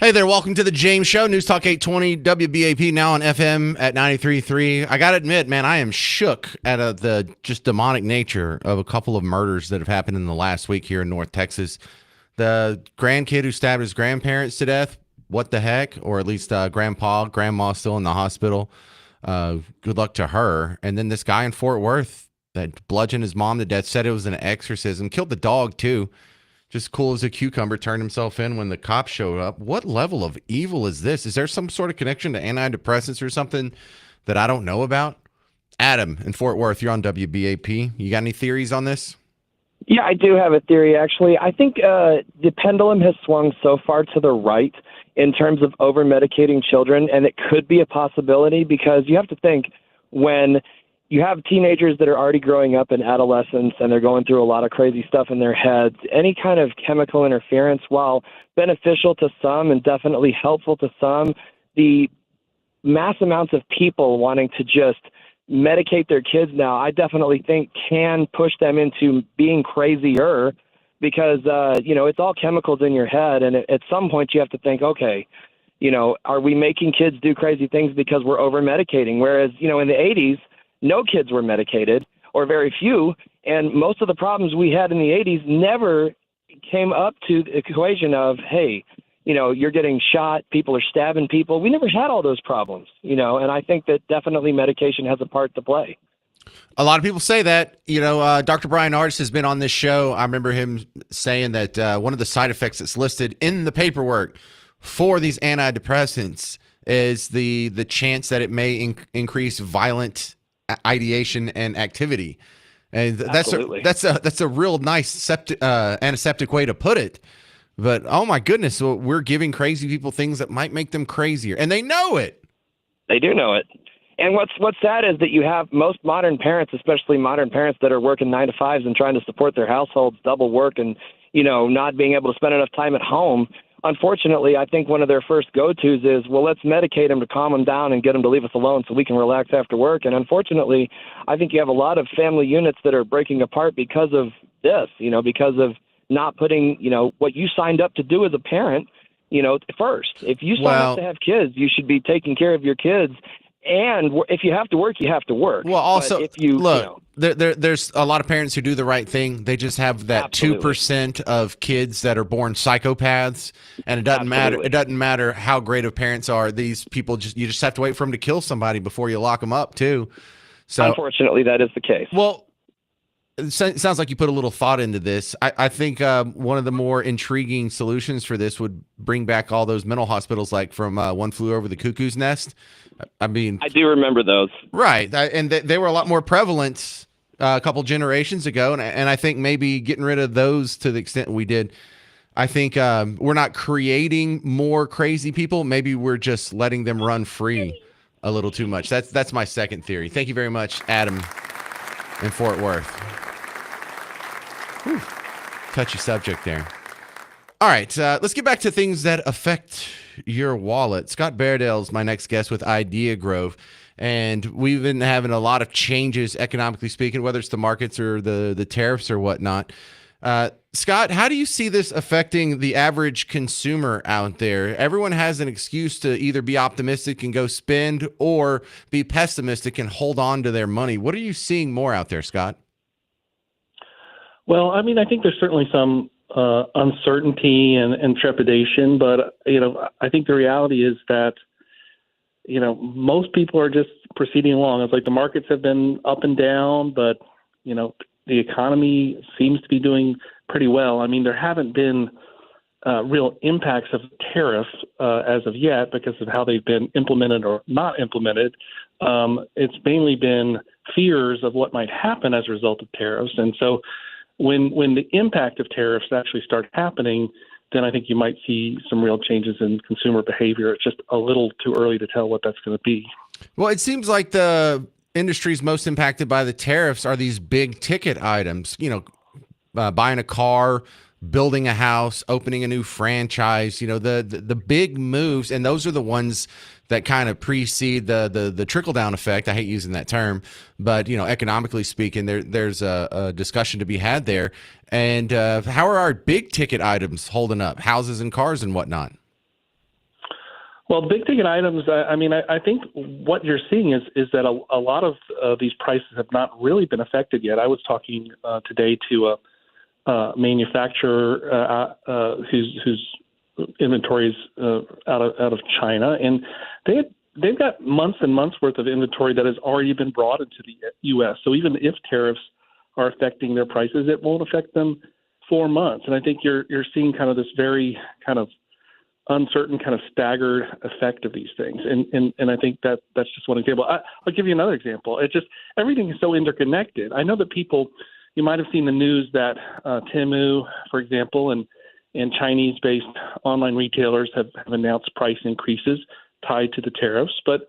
Hey there, welcome to the James Show, News Talk 820 WBAP, now on FM at 93.3. I got to admit, man, I am shook at the just demonic nature of a couple of murders that have happened in the last week here in North Texas. The grandkid who stabbed his grandparents to death, what the heck? Or at least grandma still in the hospital. Good luck to her. And then this guy in Fort Worth that bludgeoned his mom to death, said it was an exorcism, killed the dog too. Just cool as a cucumber, turned himself in when the cops showed up. What level of evil is this? Is there some sort of connection to antidepressants or something that I don't know about? Adam in Fort Worth, you're on WBAP. You got any theories on this? Yeah, I do have a theory, actually. I think the pendulum has swung so far to the right in terms of over-medicating children, and it could be a possibility because you have to think when you have teenagers that are already growing up in adolescence and they're going through a lot of crazy stuff in their heads. Any kind of chemical interference, while beneficial to some and definitely helpful to some, the mass amounts of people wanting to just medicate their kids now, I definitely think can push them into being crazier because, it's all chemicals in your head. And at some point you have to think, okay, are we making kids do crazy things because we're over-medicating? Whereas, in the 80s, no kids were medicated, or very few, and most of the problems we had in the 80s never came up to the equation of, hey, you're getting shot, people are stabbing people. We never had all those problems, and I think that definitely medication has a part to play. A lot of people say that. Dr. Brian Artis has been on this show. I remember him saying that one of the side effects that's listed in the paperwork for these antidepressants is the chance that it may increase violent ideation and activity, and that's a real nice antiseptic way to put it. But oh my goodness, so we're giving crazy people things that might make them crazier, and they know it. They do know it. And what's sad is that you have most modern parents, especially modern parents that are working 9-to-5s and trying to support their households, double work, and not being able to spend enough time at home. Unfortunately, I think one of their first go-tos is, well, let's medicate them to calm them down and get them to leave us alone so we can relax after work. And unfortunately, I think you have a lot of family units that are breaking apart because of this, because of not putting, what you signed up to do as a parent, first. If you sign up to have kids, you should be taking care of your kids. And if you have to work, you have to work. Well, also, but if you look, there's a lot of parents who do the right thing. They just have that 2% of kids that are born psychopaths, and it doesn't matter. It doesn't matter how great of parents are. These people you just have to wait for them to kill somebody before you lock them up too. So unfortunately, that is the case. Well, it sounds like you put a little thought into this. I think one of the more intriguing solutions for this would bring back all those mental hospitals like from One Flew Over the Cuckoo's Nest. I mean, I do remember those. Right. And they were a lot more prevalent a couple generations ago. And I think maybe getting rid of those to the extent we did, I think we're not creating more crazy people. Maybe we're just letting them run free a little too much. That's my second theory. Thank you very much, Adam in Fort Worth. Whew. Touchy subject there. All right. Let's get back to things that affect your wallet. Scott Bairdale's my next guest with Idea Grove, and we've been having a lot of changes economically speaking, whether it's the markets or the tariffs or whatnot. Scott, how do you see this affecting the average consumer out there? Everyone has an excuse to either be optimistic and go spend or be pessimistic and hold on to their money. What are you seeing more out there, Scott? Well, I mean, I think there's certainly some uncertainty and trepidation, but I think the reality is that most people are just proceeding along. It's like the markets have been up and down, but the economy seems to be doing pretty well. I mean, there haven't been real impacts of tariffs as of yet because of how they've been implemented or not implemented. It's mainly been fears of what might happen as a result of tariffs, and so. When the impact of tariffs actually start happening, then I think you might see some real changes in consumer behavior. It's just a little too early to tell what that's going to be. Well, it seems like the industries most impacted by the tariffs are these big ticket items, buying a car, building a house, opening a new franchise, the big moves. And those are the ones that kind of precede the trickle down effect. I hate using that term, but economically speaking, there's a discussion to be had there. And how are our big ticket items holding up? Houses and cars and whatnot. Well, big ticket items. I think what you're seeing is that a lot of these prices have not really been affected yet. I was talking today to a manufacturer whose inventory is out of China, and they've got months and months worth of inventory that has already been brought into the U.S. So even if tariffs are affecting their prices, it won't affect them for months. And I think you're seeing kind of this very kind of uncertain, kind of staggered effect of these things. And I think that's just one example. I'll give you another example. It just everything is so interconnected. I know that you might have seen the news that Temu, for example, and Chinese-based online retailers have announced price increases tied to the tariffs. But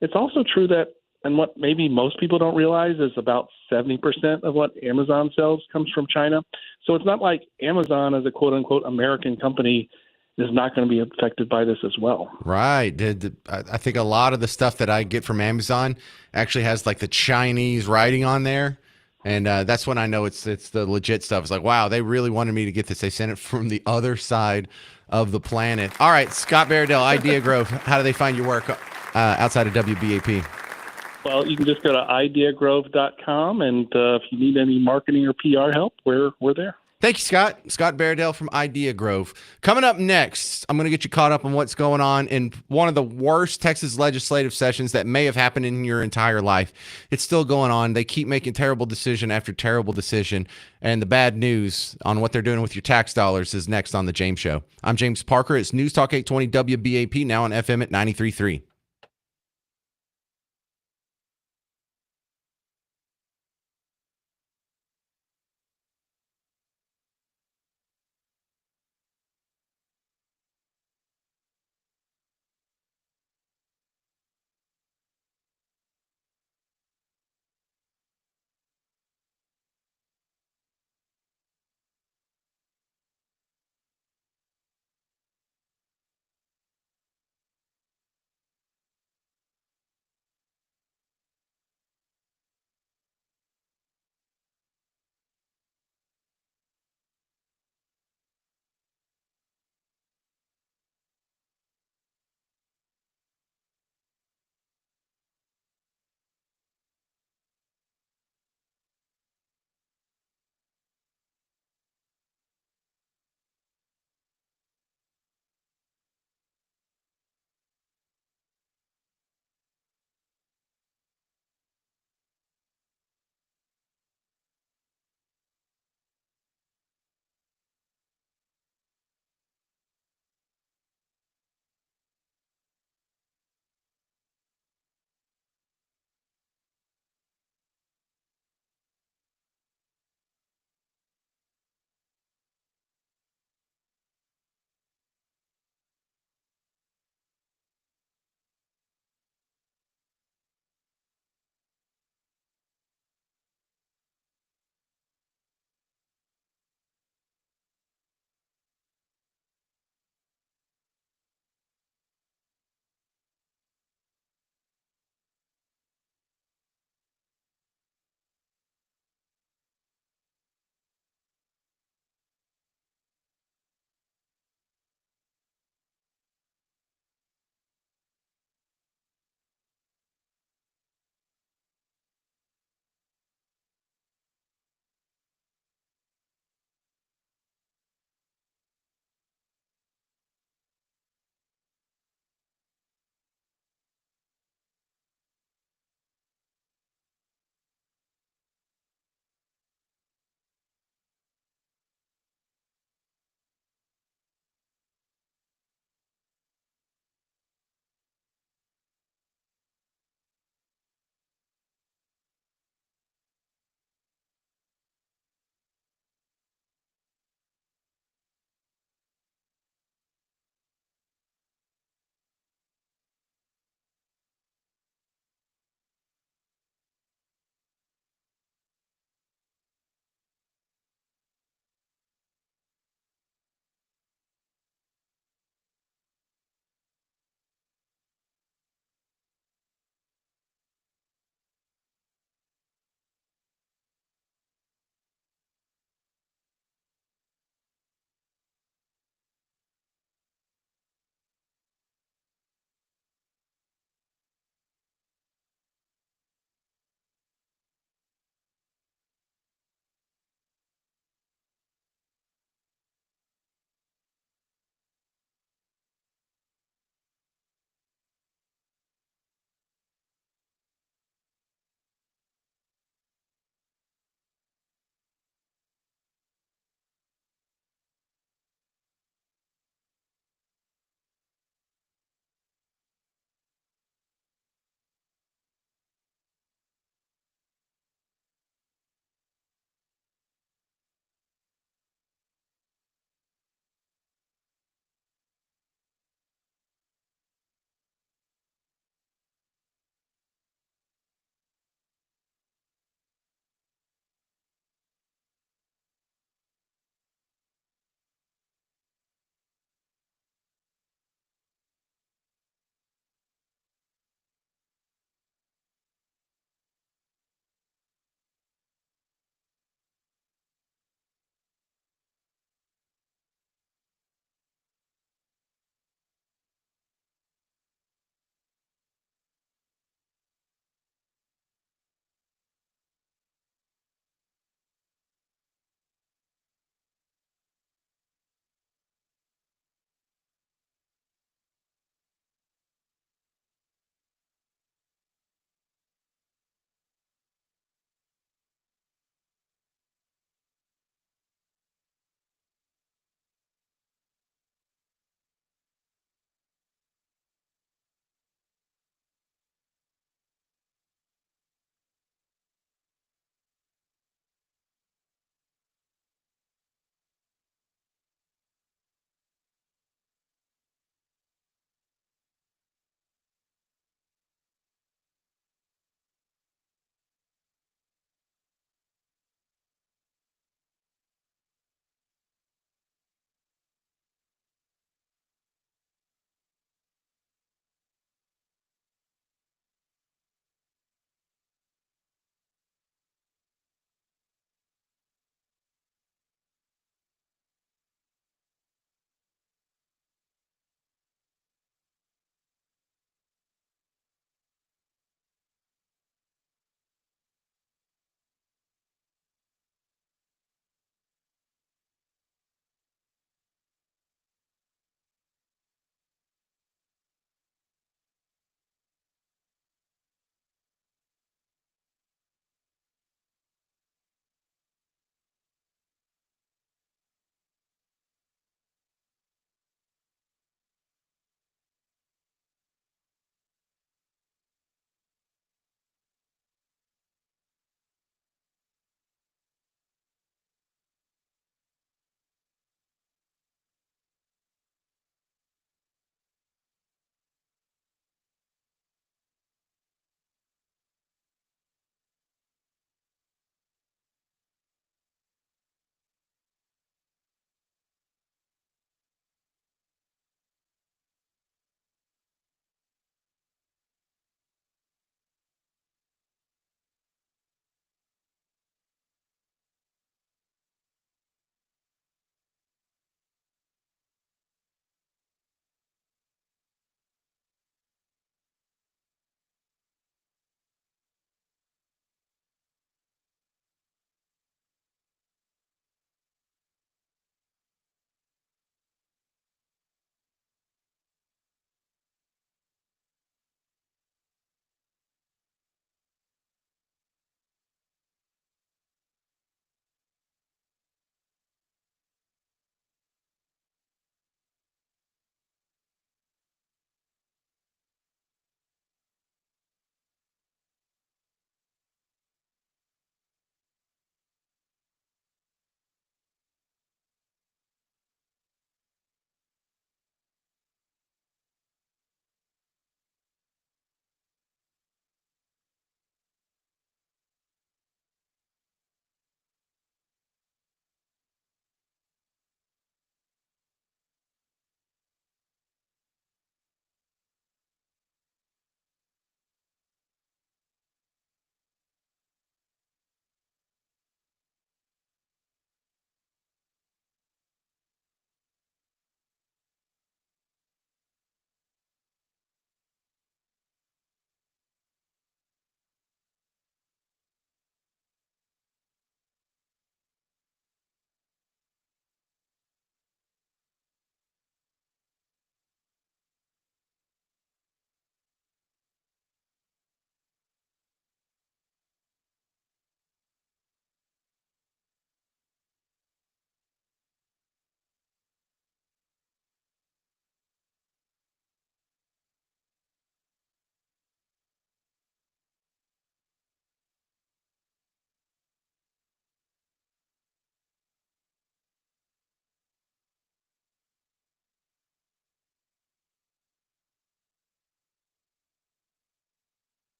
it's also true that, and what maybe most people don't realize, is about 70% of what Amazon sells comes from China. So it's not like Amazon, as a quote-unquote American company, is not going to be affected by this as well. Right. I think a lot of the stuff that I get from Amazon actually has like the Chinese writing on there. And that's when I know it's the legit stuff. It's like, wow, they really wanted me to get this. They sent it from the other side of the planet. All right, Scott Bairdell, Idea Grove. How do they find your work outside of WBAP? Well, you can just go to ideagrove.com, and if you need any marketing or PR help, we're there. Thank you, Scott. Scott Bairdell from Idea Grove. Coming up next, I'm going to get you caught up on what's going on in one of the worst Texas legislative sessions that may have happened in your entire life. It's still going on. They keep making terrible decision after terrible decision. And the bad news on what they're doing with your tax dollars is next on The James Show. I'm James Parker. It's News Talk 820 WBAP, now on FM at 93.3.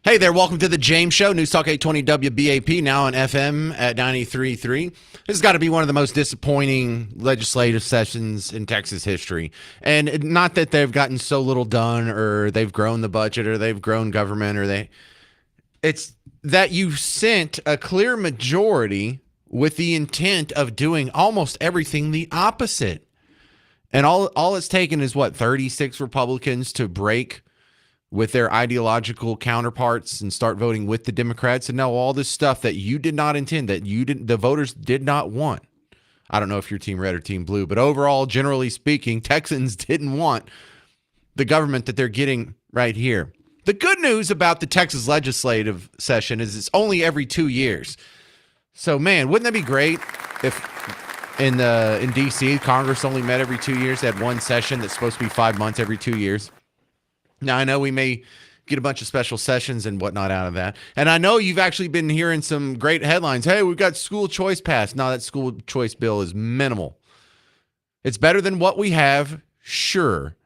Hey there, welcome to the James Show, News Talk 820 WBAP, now on FM at 93.3. This has got to be one of the most disappointing legislative sessions in Texas history. And not that they've gotten so little done, or they've grown the budget, or they've grown government, it's that you sent a clear majority with the intent of doing almost everything the opposite. And all it's taken is, 36 Republicans to break with their ideological counterparts and start voting with the Democrats. And now all this stuff that you did not intend, the voters did not want. I don't know if you're team red or team blue, but overall, generally speaking, Texans didn't want the government that they're getting right here. The good news about the Texas legislative session is it's only every 2 years. So, man, wouldn't that be great if in D.C., Congress only met every 2 years? They had one session that's supposed to be 5 months every 2 years. Now, I know we may get a bunch of special sessions and whatnot out of that. And I know you've actually been hearing some great headlines. Hey, we've got school choice passed. No, that school choice bill is minimal. It's better than what we have, sure.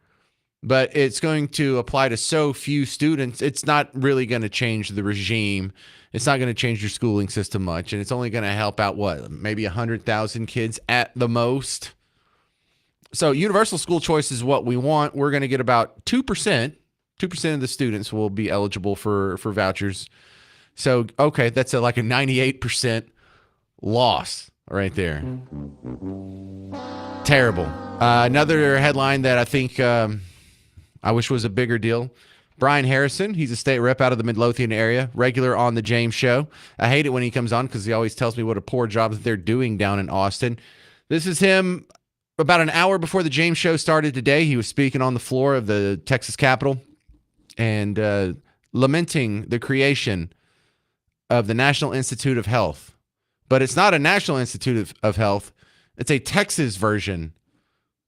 But it's going to apply to so few students. It's not really going to change the regime. It's not going to change your schooling system much. And it's only going to help out, maybe 100,000 kids at the most. So universal school choice is what we want. We're going to get about 2%. 2% of the students will be eligible for vouchers. So, okay, that's like a 98% loss right there. Terrible. Another headline that I think I wish was a bigger deal. Brian Harrison, he's a state rep out of the Midlothian area, regular on the James Show. I hate it when he comes on because he always tells me what a poor job that they're doing down in Austin. This is him about an hour before the James Show started today. He was speaking on the floor of the Texas Capitol and lamenting the creation of the National Institute of Health. But it's not a National Institute of Health. It's a Texas version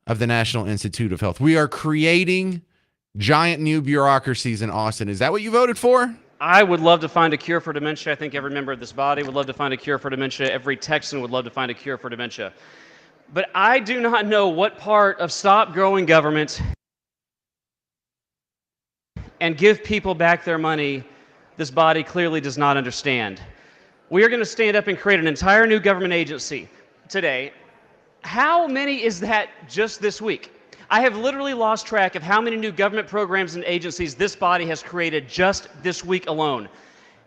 of the National Institute of Health. We are creating giant new bureaucracies in Austin. Is that what you voted for? I would love to find a cure for dementia. I think every member of this body would love to find a cure for dementia. Every Texan would love to find a cure for dementia. But I do not know what part of stop growing government and give people back their money this body clearly does not understand. We are going to stand up and create an entire new government agency today. How many is that just this week? I have literally lost track of how many new government programs and agencies this body has created just this week alone.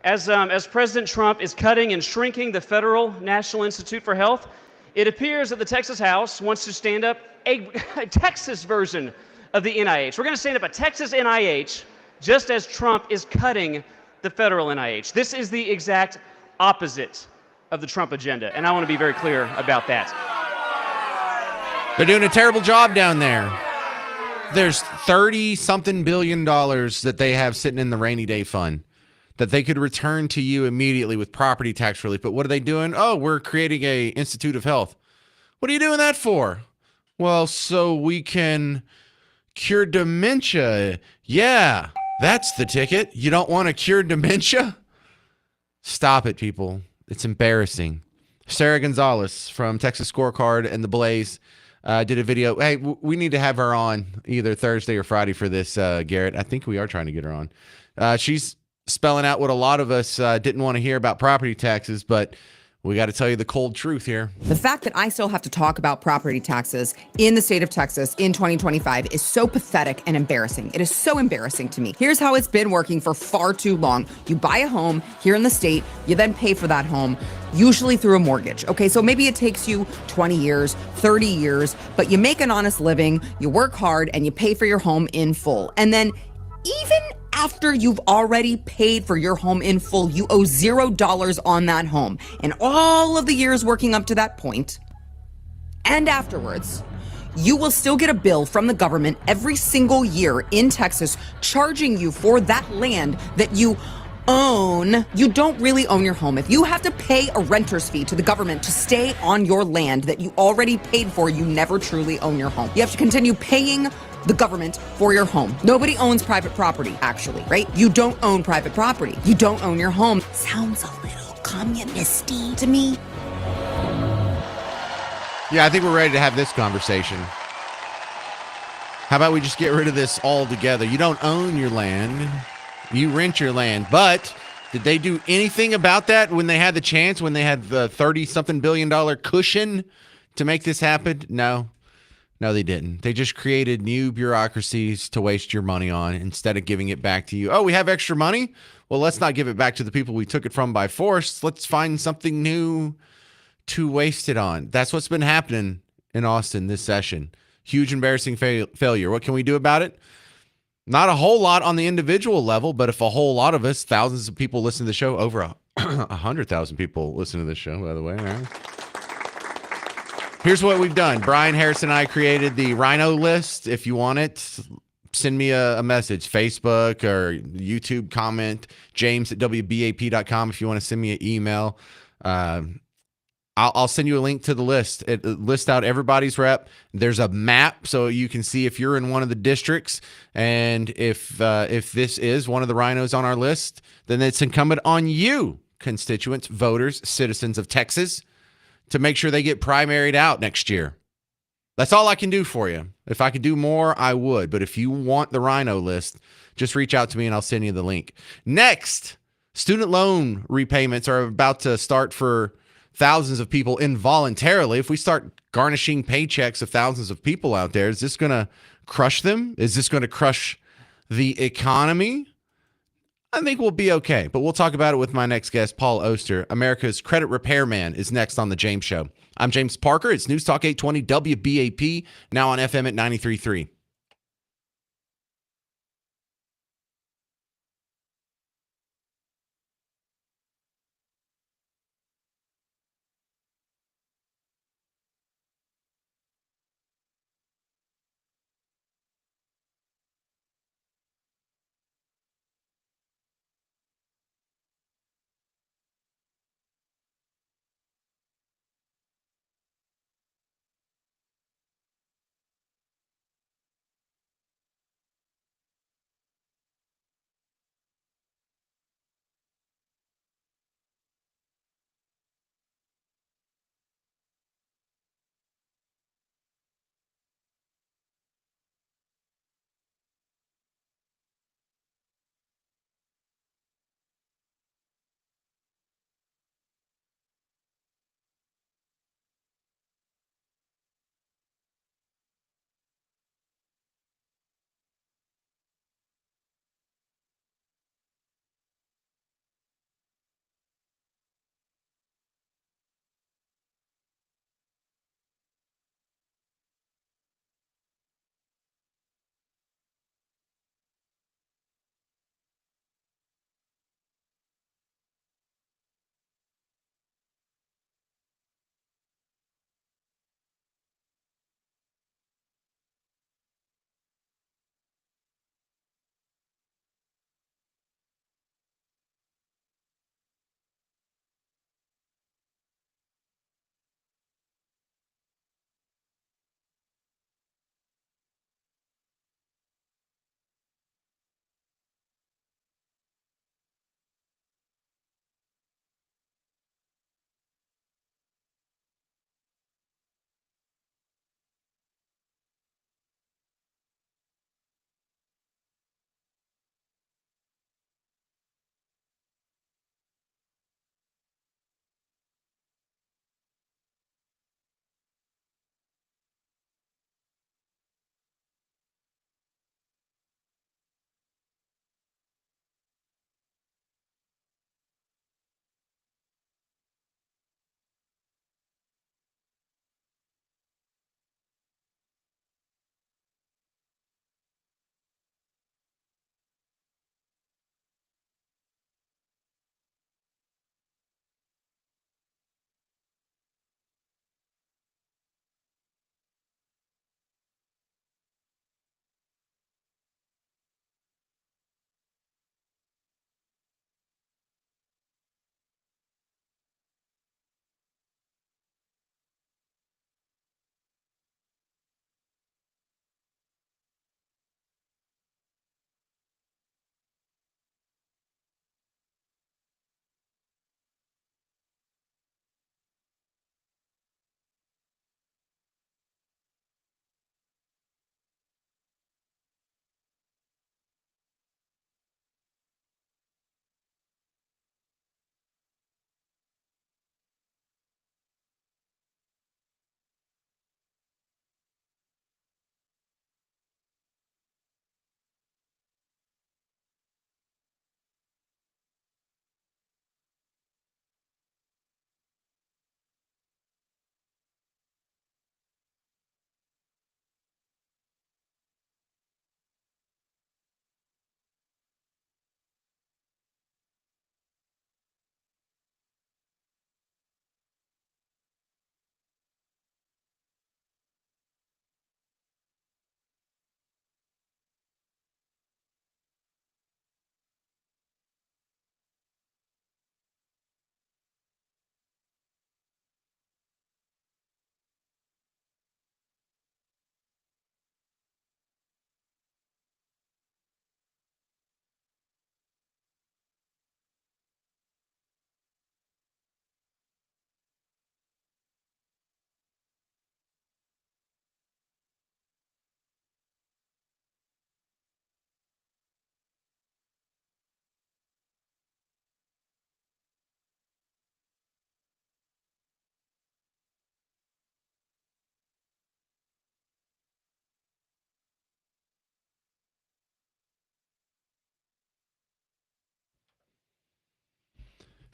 As President Trump is cutting and shrinking the Federal National Institute for Health, it appears that the Texas House wants to stand up a Texas version of the NIH. We're going to stand up a Texas NIH just as Trump is cutting the federal NIH. This is the exact opposite of the Trump agenda, and I want to be very clear about that. They're doing a terrible job down there. There's $30-something billion that they have sitting in the rainy day fund that they could return to you immediately with property tax relief. But what are they doing? Oh, we're creating a Institute of Health. What are you doing that for? Well, so we can cure dementia. Yeah, that's the ticket. You don't want to cure dementia? Stop it, people. It's embarrassing. Sarah Gonzalez from Texas Scorecard and The Blaze did a video. Hey, we need to have her on either Thursday or Friday for this, Garrett. I think we are trying to get her on. She's spelling out what a lot of us didn't want to hear about property taxes, but we got to tell you the cold truth here. The fact that I still have to talk about property taxes in the state of Texas in 2025 is so pathetic and embarrassing. It is so embarrassing to me. Here's how it's been working for far too long. You buy a home here in the state, you then pay for that home, usually through a mortgage. Okay, so maybe it takes you 20 years, 30 years, but you make an honest living, you work hard, and you pay for your home in full. And then even after you've already paid for your home in full, you owe $0 on that home. And all of the years working up to that point, and afterwards, you will still get a bill from the government every single year in Texas charging you for that land that you own. You don't really own your home. If you have to pay a renter's fee to the government to stay on your land that you already paid for, you never truly own your home. You have to continue paying the government for your home. Nobody owns private property, actually, right? You don't own private property. You don't own your home. Sounds a little communisty to me. Yeah, I think we're ready to have this conversation. How about we just get rid of this altogether? You don't own your land. You rent your land. But did they do anything about that when they had the chance, when they had the $30-something billion cushion to make this happen? No. No, they didn't. They just created new bureaucracies to waste your money on instead of giving it back to you. Oh, we have extra money? Well, let's not give it back to the people we took it from by force. Let's find something new to waste it on. That's what's been happening in Austin this session. Huge embarrassing failure. What can we do about it? Not a whole lot on the individual level, but if a whole lot of us, thousands of people listen to the show, over 100,000 people listen to this show, by the way. Right? Here's what we've done. Brian Harris and I created the Rhino list. If you want it, send me a message, Facebook or YouTube comment, james@wbap.com if you want to send me an email. I'll send you a link to the list. It lists out everybody's rep. There's a map so you can see if you're in one of the districts. And if this is one of the rhinos on our list, then it's incumbent on you, constituents, voters, citizens of Texas, to make sure they get primaried out next year. That's all I can do for you. If I could do more, I would. But if you want the rhino list, just reach out to me and I'll send you the link. Next, student loan repayments are about to start for thousands of people involuntarily. If we start garnishing paychecks of thousands of people out there, is this going to crush them? Is this going to crush the economy? I think we'll be okay, but we'll talk about it with my next guest, Paul Oster. America's credit repairman is next on The James Show. I'm James Parker. It's News Talk 820 WBAP, now on FM at 93.3.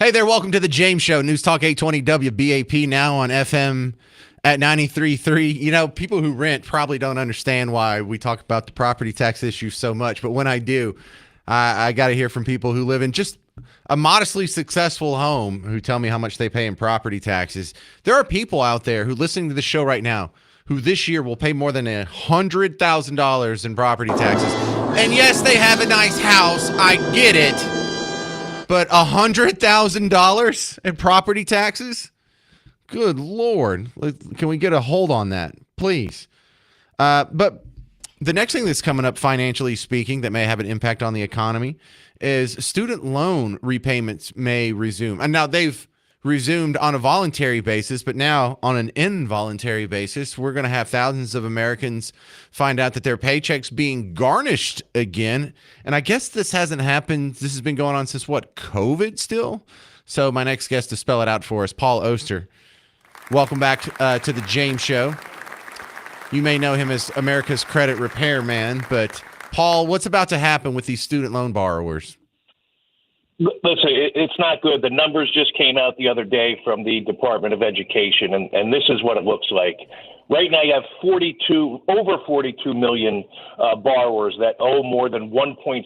Hey there, welcome to the James Show, News Talk 820 WBAP, now on FM at 93.3. You know, people who rent probably don't understand why we talk about the property tax issue so much, but when I do, I got to hear from people who live in just a modestly successful home who tell me how much they pay in property taxes. There are people out there who listening to the show right now who this year will pay more than $100,000 in property taxes. And yes, they have a nice house. I get it. But $100,000 in property taxes? Good Lord. Can we get a hold on that, please? But the next thing that's coming up, financially speaking, that may have an impact on the economy is student loan repayments may resume. And now they've resumed on a voluntary basis, but now on an involuntary basis, we're going to have thousands of Americans find out that their paychecks being garnished again. And I guess this hasn't happened. This has been going on since what, COVID still? So my next guest to spell it out for us, Paul Oster. Welcome back to the James Show. You may know him as America's credit repairman, but Paul, what's about to happen with these student loan borrowers? Listen, it's not good. The numbers just came out the other day from the Department of Education, and this is what it looks like. Right now, you have over 42 million borrowers that owe more than $1.6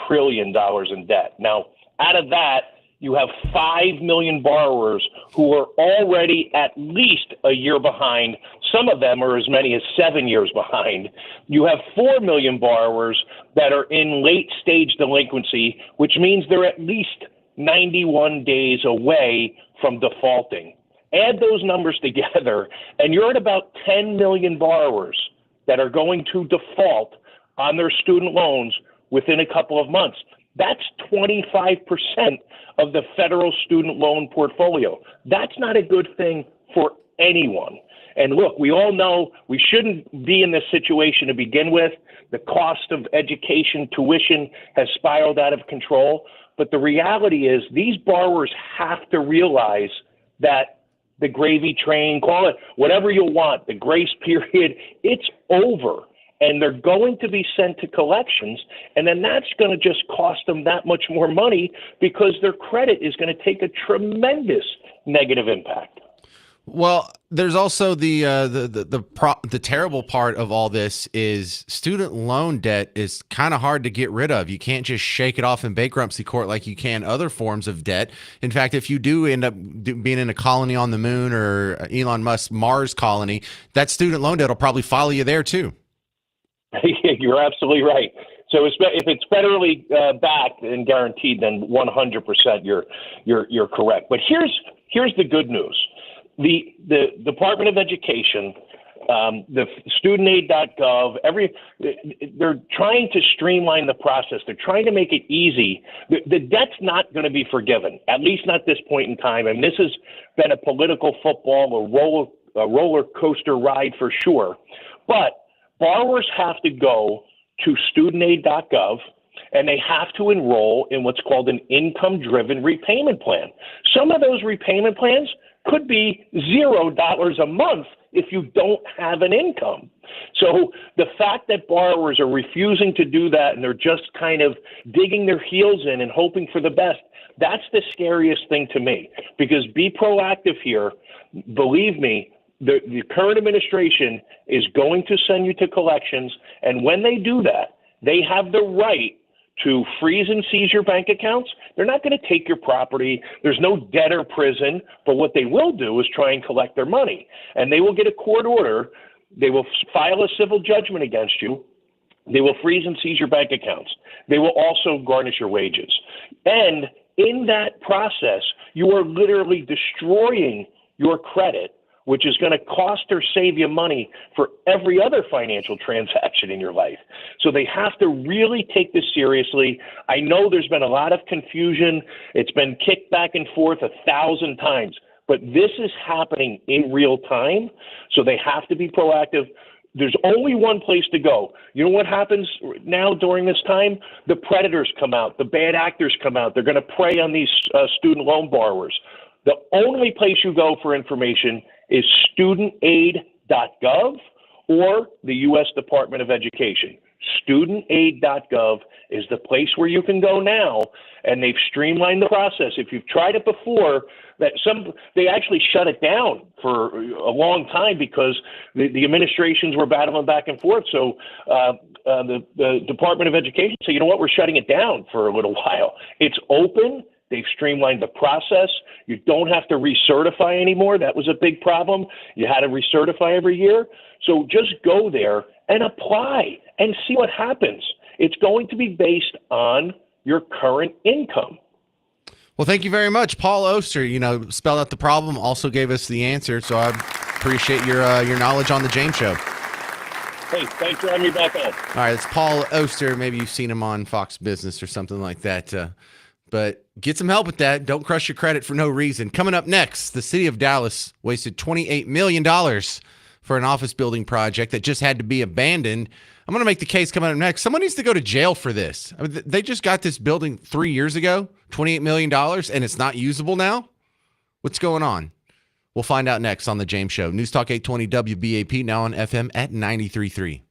trillion in debt. Now, out of that, you have 5 million borrowers who are already at least a year behind. Some of them are as many as 7 years behind. You have 4 million borrowers that are in late stage delinquency, which means they're at least 91 days away from defaulting. Add those numbers together, and you're at about 10 million borrowers that are going to default on their student loans within a couple of months. That's 25% of the federal student loan portfolio. That's not a good thing for anyone. And look, we all know we shouldn't be in this situation to begin with. The cost of education, tuition has spiraled out of control. But the reality is these borrowers have to realize that the gravy train, call it whatever you want, the grace period, it's over. And they're going to be sent to collections, and then that's going to just cost them that much more money because their credit is going to take a tremendous negative impact. Well, there's also the terrible part of all this is student loan debt is kind of hard to get rid of. You can't just shake it off in bankruptcy court like you can other forms of debt. In fact, if you do end up being in a colony on the moon or Elon Musk's Mars colony, that student loan debt will probably follow you there too. You're absolutely right. So if it's federally backed and guaranteed, then 100% you're correct. But here's the good news: the Department of Education, the studentaid.gov, they're trying to streamline the process. They're trying to make it easy. The debt's not going to be forgiven, at least not at this point in time. And this has been a political football, a roller coaster ride for sure. But borrowers have to go to studentaid.gov and they have to enroll in what's called an income-driven repayment plan. Some of those repayment plans could be $0 a month if you don't have an income. So the fact that borrowers are refusing to do that and they're just kind of digging their heels in and hoping for the best, that's the scariest thing to me. Because be proactive here. Believe me, the current administration is going to send you to collections, and when they do that, they have the right to freeze and seize your bank accounts. They're not going to take your property. There's no debtor prison, but what they will do is try and collect their money, and they will get a court order. They will file a civil judgment against you. They will freeze and seize your bank accounts. They will also garnish your wages. And in that process, you are literally destroying your credit, which is going to cost or save you money for every other financial transaction in your life. So they have to really take this seriously. I know there's been a lot of confusion. It's been kicked back and forth 1,000 times, but this is happening in real time. So they have to be proactive. There's only one place to go. You know what happens now during this time? The predators come out. The bad actors come out. They're going to prey on these student loan borrowers. The only place you go for information is studentaid.gov or the U.S. Department of Education. Studentaid.gov is the place where you can go now, and they've streamlined the process. If you've tried it before, they actually shut it down for a long time because the administrations were battling back and forth. So the Department of Education said, you know what, we're shutting it down for a little while. It's open. They've streamlined the process. You don't have to recertify anymore. That was a big problem. You had to recertify every year. So just go there and apply and see what happens. It's going to be based on your current income. Well, thank you very much, Paul Oster. Spelled out the problem, also gave us the answer. So I appreciate your knowledge on the James Show. Hey, thanks for having me back on. All right, it's Paul Oster. Maybe you've seen him on Fox Business or something like that. But get some help with that. Don't crush your credit for no reason. Coming up next, the city of Dallas wasted $28 million for an office building project that just had to be abandoned. I'm going to make the case coming up next. Someone needs to go to jail for this. I mean, they just got this building 3 years ago, $28 million, and it's not usable now? What's going on? We'll find out next on The James Show. News Talk 820 WBAP, now on FM at 93.3.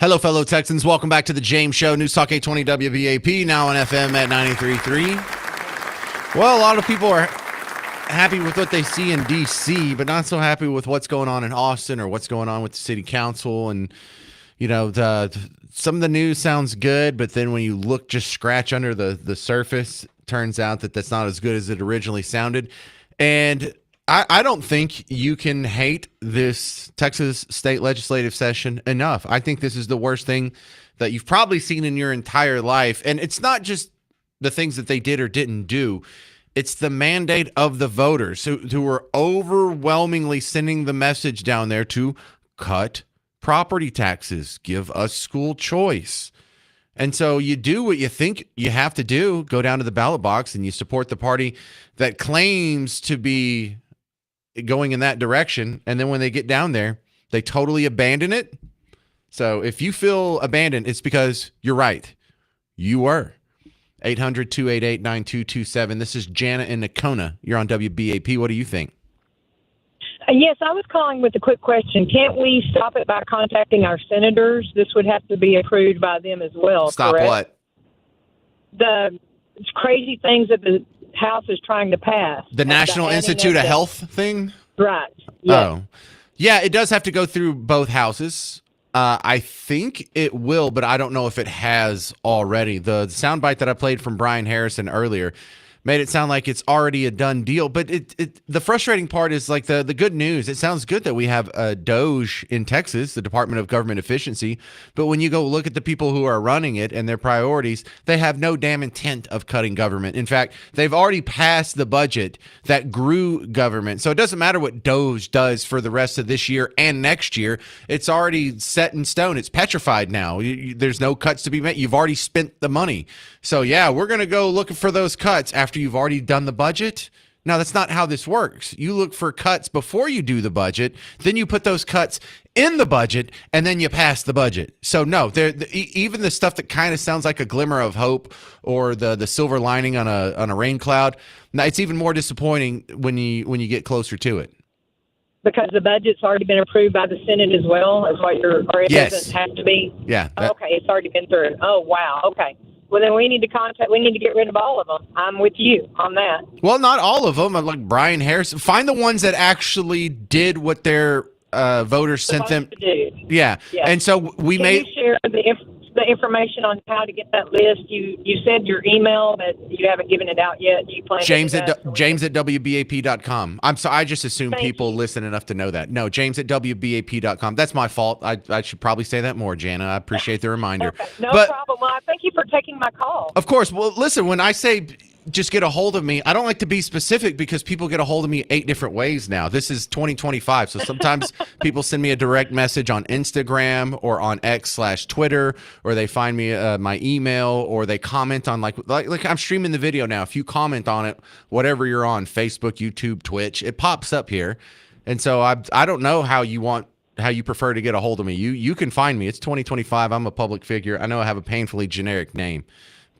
Hello, fellow Texans. Welcome back to the James Show. News Talk 820 WBAP, now on FM at 93.3. Well, a lot of people are happy with what they see in D.C., but not so happy with what's going on in Austin or what's going on with the city council. And, you know, some of the news sounds good, but then when you look, just scratch under the surface, turns out that that's not as good as it originally sounded. And I don't think you can hate this Texas state legislative session enough. I think this is the worst thing that you've probably seen in your entire life. And it's not just the things that they did or didn't do. It's the mandate of the voters who are overwhelmingly sending the message down there to cut property taxes, give us school choice. And so you do what you think you have to do, go down to the ballot box and you support the party that claims to be going in that direction. And then when they get down there, they totally abandon it. So if you feel abandoned, it's because you're right. You were. 800-288-9227. This is Jana in Nakona. You're on WBAP. What do you think? Yes, I was calling with a quick question. Can't we stop it by contacting our senators? This would have to be approved by them as well. Stop correct? what? The crazy things that the House is trying to pass. The National Institute of Health thing? Right. Yes. Oh. Yeah, it does have to go through both houses. I think it will, but I don't know if it has already. The soundbite that I played from Brian Harrison earlier made it sound like it's already a done deal. But the frustrating part is like the good news. It sounds good that we have a DOGE in Texas, the Department of Government Efficiency. But when you go look at the people who are running it and their priorities, they have no damn intent of cutting government. In fact, they've already passed the budget that grew government. So it doesn't matter what DOGE does for the rest of this year and next year. It's already set in stone. It's petrified now. There's no cuts to be made. You've already spent the money. So yeah, we're going to go looking for those cuts after you've already done the budget. No, that's not how this works. You look for cuts before you do the budget, then you put those cuts in the budget, and then you pass the budget. So no, even the stuff that kind of sounds like a glimmer of hope or the silver lining on a rain cloud, now it's even more disappointing when you get closer to it. Because the budget's already been approved by the Senate as well, is what or it Yes. doesn't have to be? Yeah. Okay, it's already been through. Oh, wow. Okay. Well, then we need to get rid of all of them. I'm with you on that. Well, not all of them. Like Brian Harrison. Find the ones that actually did what their voters sent them. To do. Yeah. Yeah. And so we Can made. you share the information on how to get that list? You said your email, but you haven't given it out yet. Do you plan James to do at that? James at WBAP.com. I'm sorry. I just assumed Thank people listen enough to know that. No, James at WBAP.com. That's my fault. I should probably say that more, Jana. I appreciate the reminder. Okay. No But problem. Well, thank you for taking my call. of course, well, listen, when I say just get a hold of me, I don't like to be specific because people get a hold of me 8 different ways now. This is 2025. So sometimes people send me a direct message on Instagram or on X/Twitter, or they find me my email, or they comment on like I'm streaming the video now. If you comment on it, whatever you're on, Facebook, YouTube, Twitch, it pops up here. And so I don't know how you prefer to get a hold of me. You can find me. It's 2025. I'm a public figure. I know I have a painfully generic name.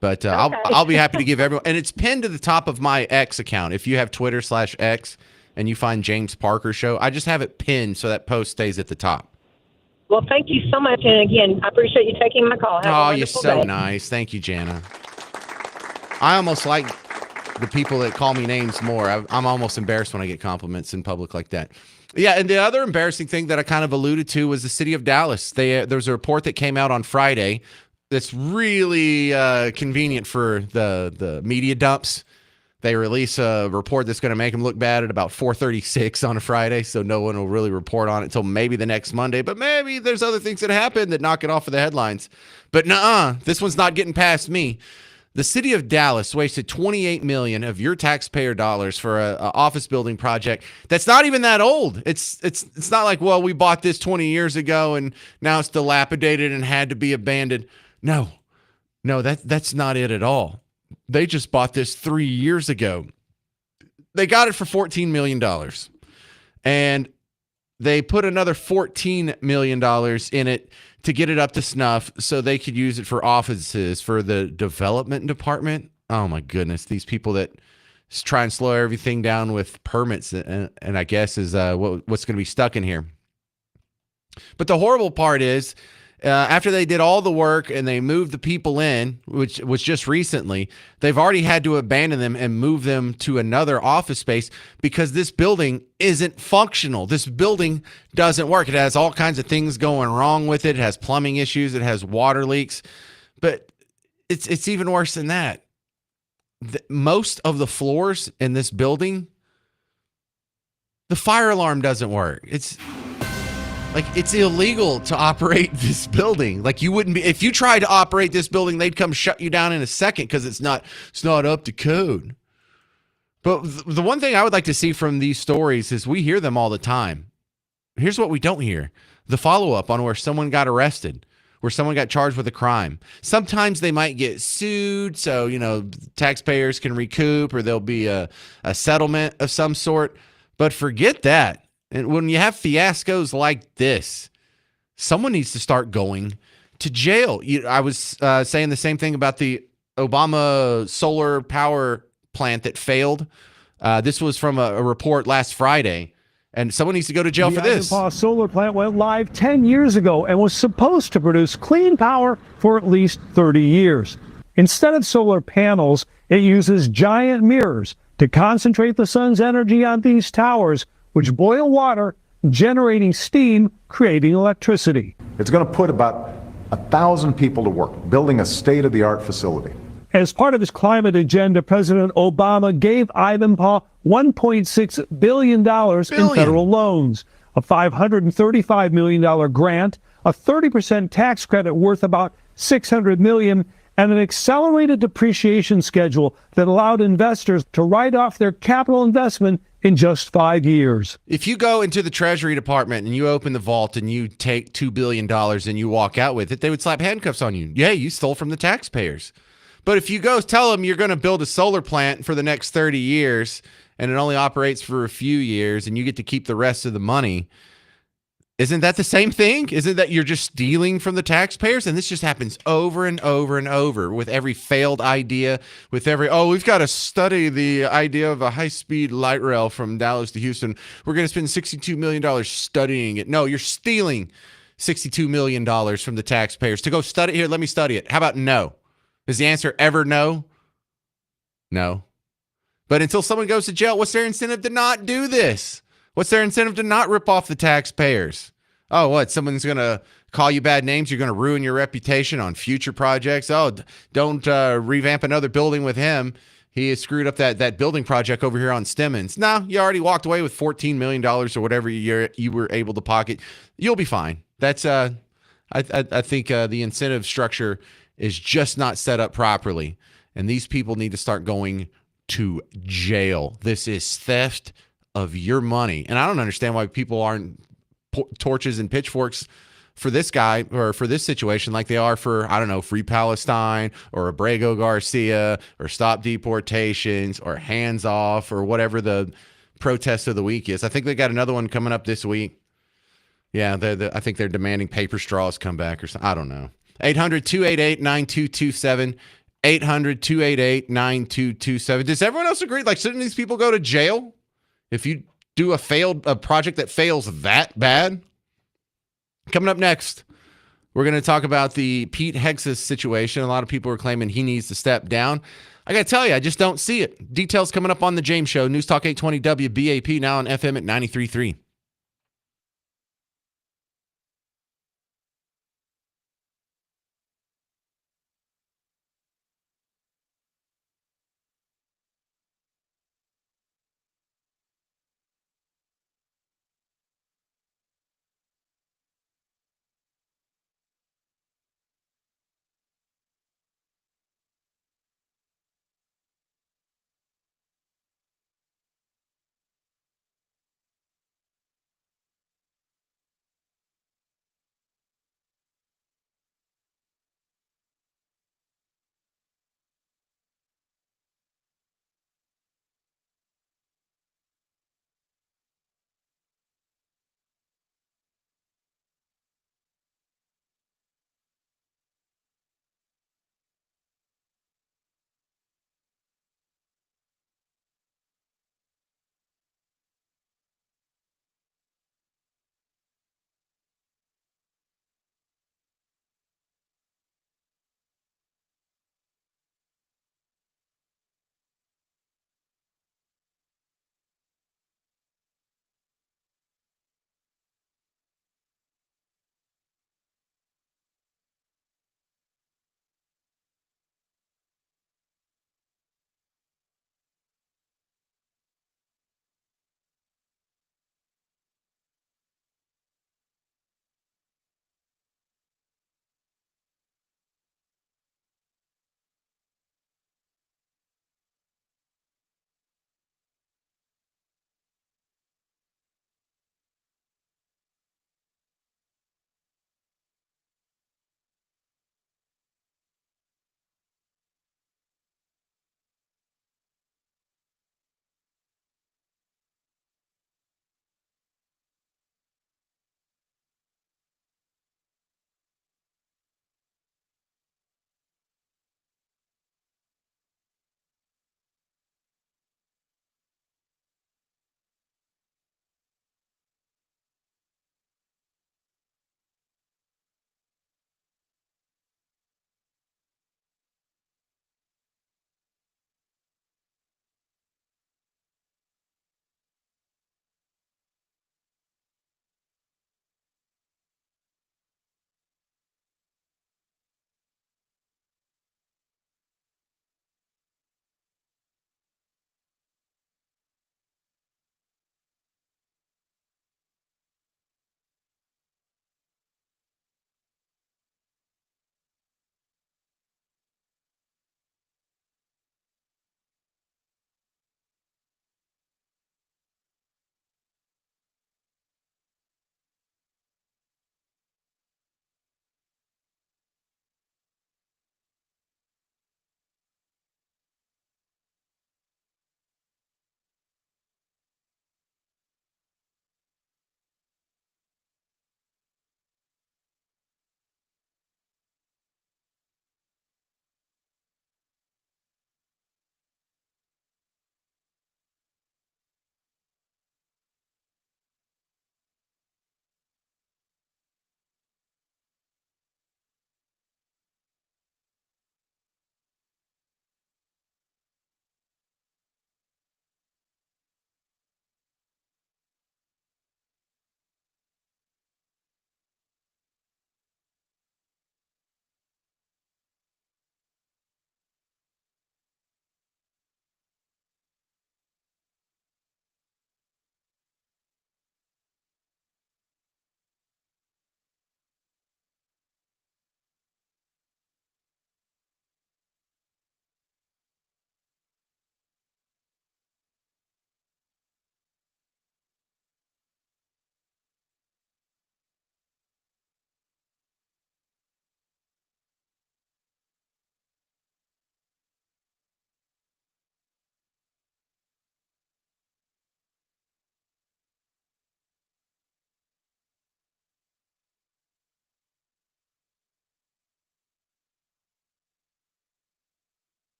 But Okay. I'll be happy to give everyone, and it's pinned to the top of my X account. If you have Twitter/X and you find James Parker Show, I just have it pinned so that post stays at the top. Well, thank you so much. And again, I appreciate you taking my call. Have a Oh, you're wonderful so day. nice. Thank you, Jana. I almost like the people that call me names more. I'm almost embarrassed when I get compliments in public like that. Yeah, and the other embarrassing thing that I kind of alluded to was the city of Dallas. There's a report that came out on Friday that's really convenient for the media dumps. They release a report that's going to make them look bad at about 4:36 on a Friday, so no one will really report on it until maybe the next Monday. But maybe there's other things that happen that knock it off of the headlines. But nuh-uh, this one's not getting past me. The city of Dallas wasted $28 million of your taxpayer dollars for a office building project that's not even that old. It's not like, well, we bought this 20 years ago and now it's dilapidated and had to be abandoned. No, that's not it at all. They just bought this 3 years ago. They got it for $14 million. And they put another $14 million in it to get it up to snuff so they could use it for offices for the development department. Oh, my goodness. These people that try and slow everything down with permits and I guess is what's going to be stuck in here. But the horrible part is After they did all the work and they moved the people in, which was just recently, they've already had to abandon them and move them to another office space because this building isn't functional. This building doesn't work. It has all kinds of things going wrong with it. It has plumbing issues. It has water leaks. But it's even worse than that. Most of the floors in this building, the fire alarm doesn't work. It's illegal to operate this building. Like, you wouldn't be, if you tried to operate this building, they'd come shut you down in a second because it's not up to code. But the one thing I would like to see from these stories is we hear them all the time. Here's what we don't hear: the follow-up on where someone got arrested, where someone got charged with a crime. Sometimes they might get sued, so, taxpayers can recoup, or there'll be a settlement of some sort. But forget that. And when you have fiascos like this, someone needs to start going to jail. I was saying the same thing about the Obama solar power plant that failed. This was from a report last Friday, and someone needs to go to jail for this. The Ivanpah solar plant went live 10 years ago and was supposed to produce clean power for at least 30 years. Instead of solar panels, it uses giant mirrors to concentrate the sun's energy on these towers, which boil water, generating steam, creating electricity. It's going to put about 1,000 people to work, building a state-of-the-art facility. As part of his climate agenda, President Obama gave Ivanpah $1.6 billion in federal loans, a $535 million grant, a 30% tax credit worth about $600 million, and an accelerated depreciation schedule that allowed investors to write off their capital investment in just 5 years. If you go into the Treasury Department and you open the vault and you take $2 billion and you walk out with it, they would slap handcuffs on you. Yeah, you stole from the taxpayers. But if you go tell them you're going to build a solar plant for the next 30 years and it only operates for a few years and you get to keep the rest of the money, isn't that the same thing? Isn't that you're just stealing from the taxpayers? And this just happens over and over and over with every failed idea, with every, we've got to study the idea of a high-speed light rail from Dallas to Houston. We're going to spend $62 million studying it. No, you're stealing $62 million from the taxpayers to go study. Here, let me study it. How about no? Is the answer ever no? No. But until someone goes to jail, what's their incentive to not do this? What's their incentive to not rip off the taxpayers? Oh, what? Someone's going to call you bad names? You're going to ruin your reputation on future projects? Oh, don't revamp another building with him. He has screwed up that building project over here on Stemmons. No, you already walked away with $14 million or whatever you were able to pocket. You'll be fine. That's I think the incentive structure is just not set up properly. And these people need to start going to jail. This is theft of your money. And I don't understand why people aren't torches and pitchforks for this guy or for this situation like they are for, I don't know, Free Palestine or Abrego Garcia or Stop Deportations or Hands Off or whatever the protest of the week is. I think they got another one coming up this week. Yeah, I think they're demanding paper straws come back or something. I don't know. 800-288-9227. 800-288-9227. Does everyone else agree? Like, shouldn't these people go to jail if you do a project that fails that bad? Coming up next, we're going to talk about the Pete Hegseth situation. A lot of people are claiming he needs to step down. I got to tell you, I just don't see it. Details coming up on The James Show. News Talk 820 WBAP, now on FM at 93.3.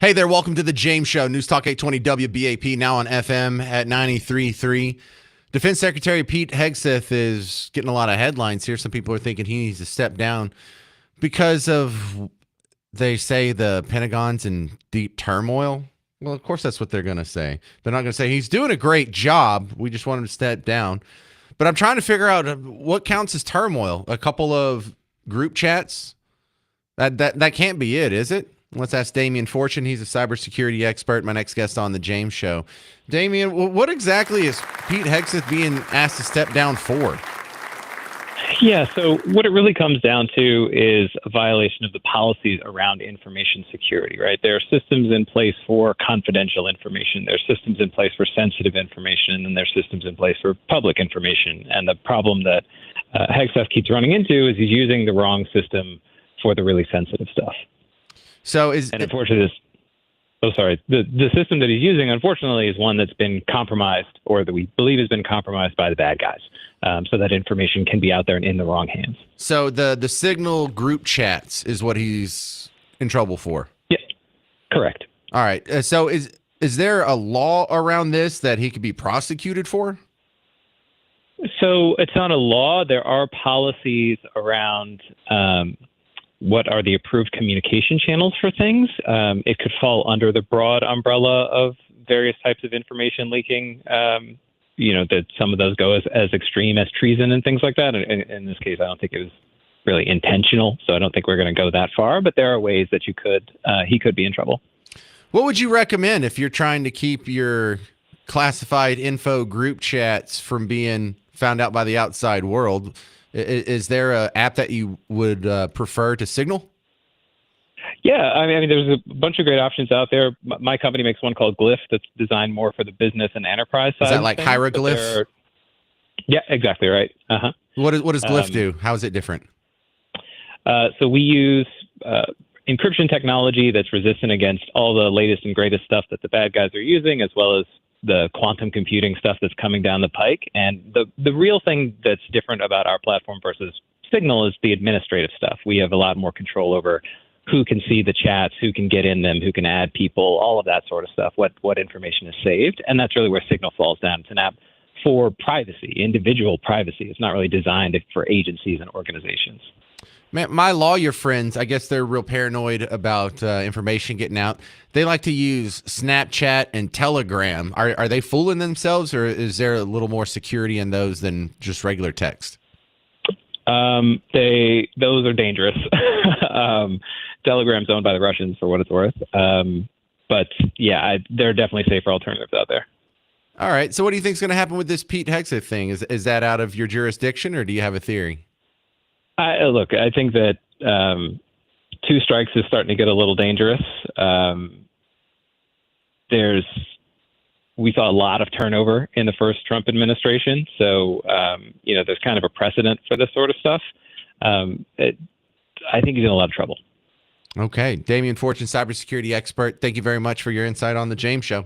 Hey there, welcome to the James Show, News Talk 820 WBAP, now on FM at 93.3. Defense Secretary Pete Hegseth is getting a lot of headlines here. Some people are thinking he needs to step down because of, they say, the Pentagon's in deep turmoil. Well, of course that's what they're going to say. They're not going to say he's doing a great job. We just want him to step down. But I'm trying to figure out what counts as turmoil. A couple of group chats? That can't be it, is it? Let's ask Damian Fortune. He's a cybersecurity expert, my next guest on the James Show. Damian, what exactly is Pete Hegseth being asked to step down for? Yeah, so what it really comes down to is a violation of the policies around information security, right? There are systems in place for confidential information. There are systems in place for sensitive information, and there are systems in place for public information. And the problem that Hegseth keeps running into is he's using the wrong system for the really sensitive stuff. So and unfortunately, the system that he's using, unfortunately, is one that's been compromised, or that we believe has been compromised by the bad guys, so that information can be out there and in the wrong hands. So the Signal group chats is what he's in trouble for. Yeah, correct. All right. So is there a law around this that he could be prosecuted for? So it's not a law. There are policies around what are the approved communication channels for things. It could fall under the broad umbrella of various types of information leaking. That some of those go as extreme as treason and things like that. In this case, I don't think it was really intentional, so I don't think we're going to go that far. But there are ways that he could be in trouble. What would you recommend if you're trying to keep your classified info group chats from being found out by the outside world? Is there an app that you would prefer to Signal? Yeah, I mean, there's a bunch of great options out there. My company makes one called Glyph that's designed more for the business and enterprise side. Is that like hieroglyph? Yeah, exactly right. Uh-huh. What does Glyph do? How is it different? So we use encryption technology that's resistant against all the latest and greatest stuff that the bad guys are using, as well as the quantum computing stuff that's coming down the pike. And the real thing that's different about our platform versus Signal is the administrative stuff. We have a lot more control over who can see the chats, who can get in them, who can add people, all of that sort of stuff, what information is saved. And that's really where Signal falls down. It's an app for privacy, individual privacy. It's not really designed for agencies and organizations. Man, my lawyer friends, I guess they're real paranoid about information getting out. They like to use Snapchat and Telegram. Are they fooling themselves, or is there a little more security in those than just regular text? Those are dangerous. Telegram's owned by the Russians, for what it's worth. But yeah, there are definitely safer alternatives out there. All right. So what do you think is going to happen with this Pete Hegseth thing? Is that out of your jurisdiction, or do you have a theory? Look, I think that 2 strikes is starting to get a little dangerous. We saw a lot of turnover in the first Trump administration, so there's kind of a precedent for this sort of stuff. I think he's in a lot of trouble. Okay, Damian Fortune, cybersecurity expert. Thank you very much for your insight on the James Show.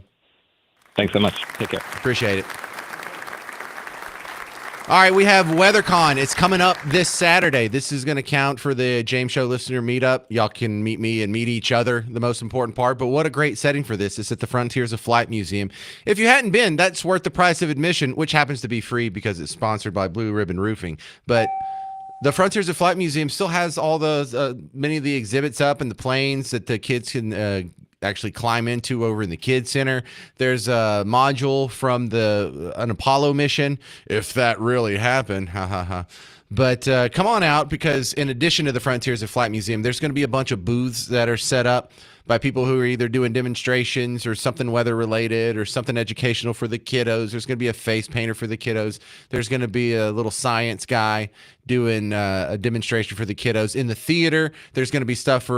Thanks so much. Take care. Appreciate it. All right, we have WeatherCon. It's coming up this Saturday. This is going to count for the James Show listener meetup. Y'all can meet me and meet each other, the most important part. But what a great setting for this. It's at the Frontiers of Flight Museum. If you hadn't been, that's worth the price of admission, which happens to be free because it's sponsored by Blue Ribbon Roofing. But the Frontiers of Flight Museum still has all those many of the exhibits up and the planes that the kids can actually climb into over in the Kids Center. There's a module from an Apollo mission, if that really happened. Ha ha ha. But come on out, because in addition to the Frontiers of Flight Museum, there's going to be a bunch of booths that are set up by people who are either doing demonstrations or something weather related or something educational for the kiddos. There's going to be a face painter for the kiddos. There's going to be a little science guy doing a demonstration for the kiddos. In the theater, there's going to be stuff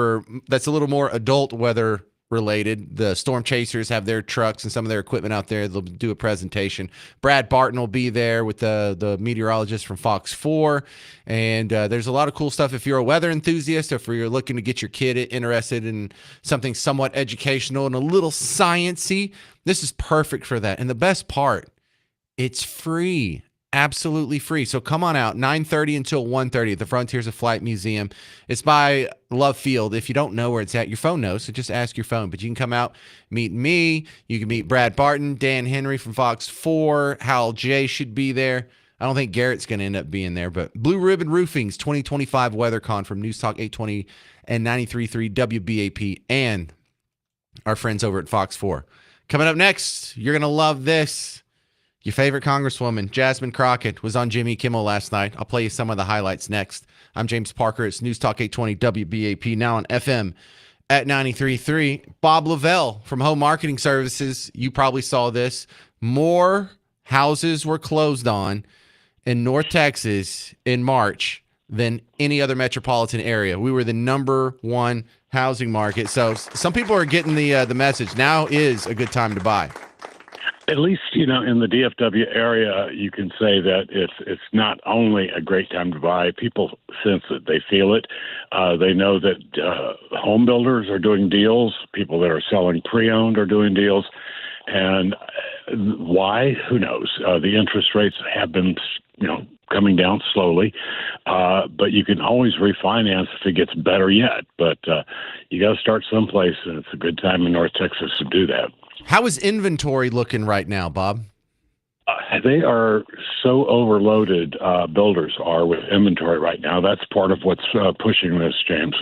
that's a little more adult weather related. The Storm Chasers have their trucks and some of their equipment out there. They'll do a presentation. Brad Barton will be there with the meteorologist from Fox 4. And there's a lot of cool stuff if you're a weather enthusiast, or if you're looking to get your kid interested in something somewhat educational and a little sciencey. This is perfect for that. And the best part, it's free. absolutely free. So come on out, 9:30 until 1:30 at the Frontiers of Flight Museum. It's by Love Field. If you don't know where it's at, your phone knows, so just ask your phone. But you can come out, meet me. You can meet Brad Barton, Dan Henry from Fox 4. Hal J should be there. I don't think Garrett's going to end up being there, but Blue Ribbon Roofing's 2025 WeatherCon from News Talk 820 and 93.3 WBAP and our friends over at Fox 4. Coming up next, you're going to love this. Your favorite Congresswoman, Jasmine Crockett, was on Jimmy Kimmel last night. I'll play you some of the highlights next. I'm James Parker. It's News Talk 820 WBAP, now on FM at 93.3. Bob Lavelle from Home Marketing Services. You probably saw this. More houses were closed on in North Texas in March than any other metropolitan area. We were the number one housing market. So some people are getting the message. Now is a good time to buy. At least, in the DFW area, you can say that it's not only a great time to buy. People sense it. They feel it. They know that home builders are doing deals. People that are selling pre-owned are doing deals. And why? Who knows? The interest rates have been, coming down slowly. But you can always refinance if it gets better yet. But you got to start someplace, and it's a good time in North Texas to do that. How is inventory looking right now, Bob? They are so overloaded, builders are, with inventory right now. That's part of what's pushing this, James.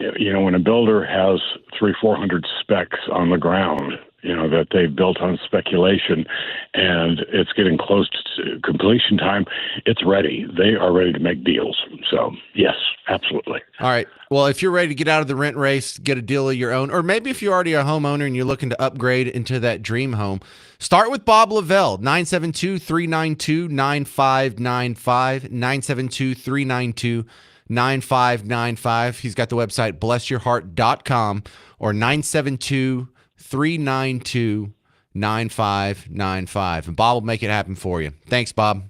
When a builder has 300-400 specs on the ground, that they've built on speculation, and it's getting close to completion time, it's ready. They are ready to make deals. So, yes, absolutely. All right. Well, if you're ready to get out of the rent race, get a deal of your own, or maybe if you're already a homeowner and you're looking to upgrade into that dream home, start with Bob Lavelle, 972-392-9595, 972-392-9595. He's got the website blessyourheart.com or 972-392-9595. And Bob will make it happen for you. Thanks, Bob.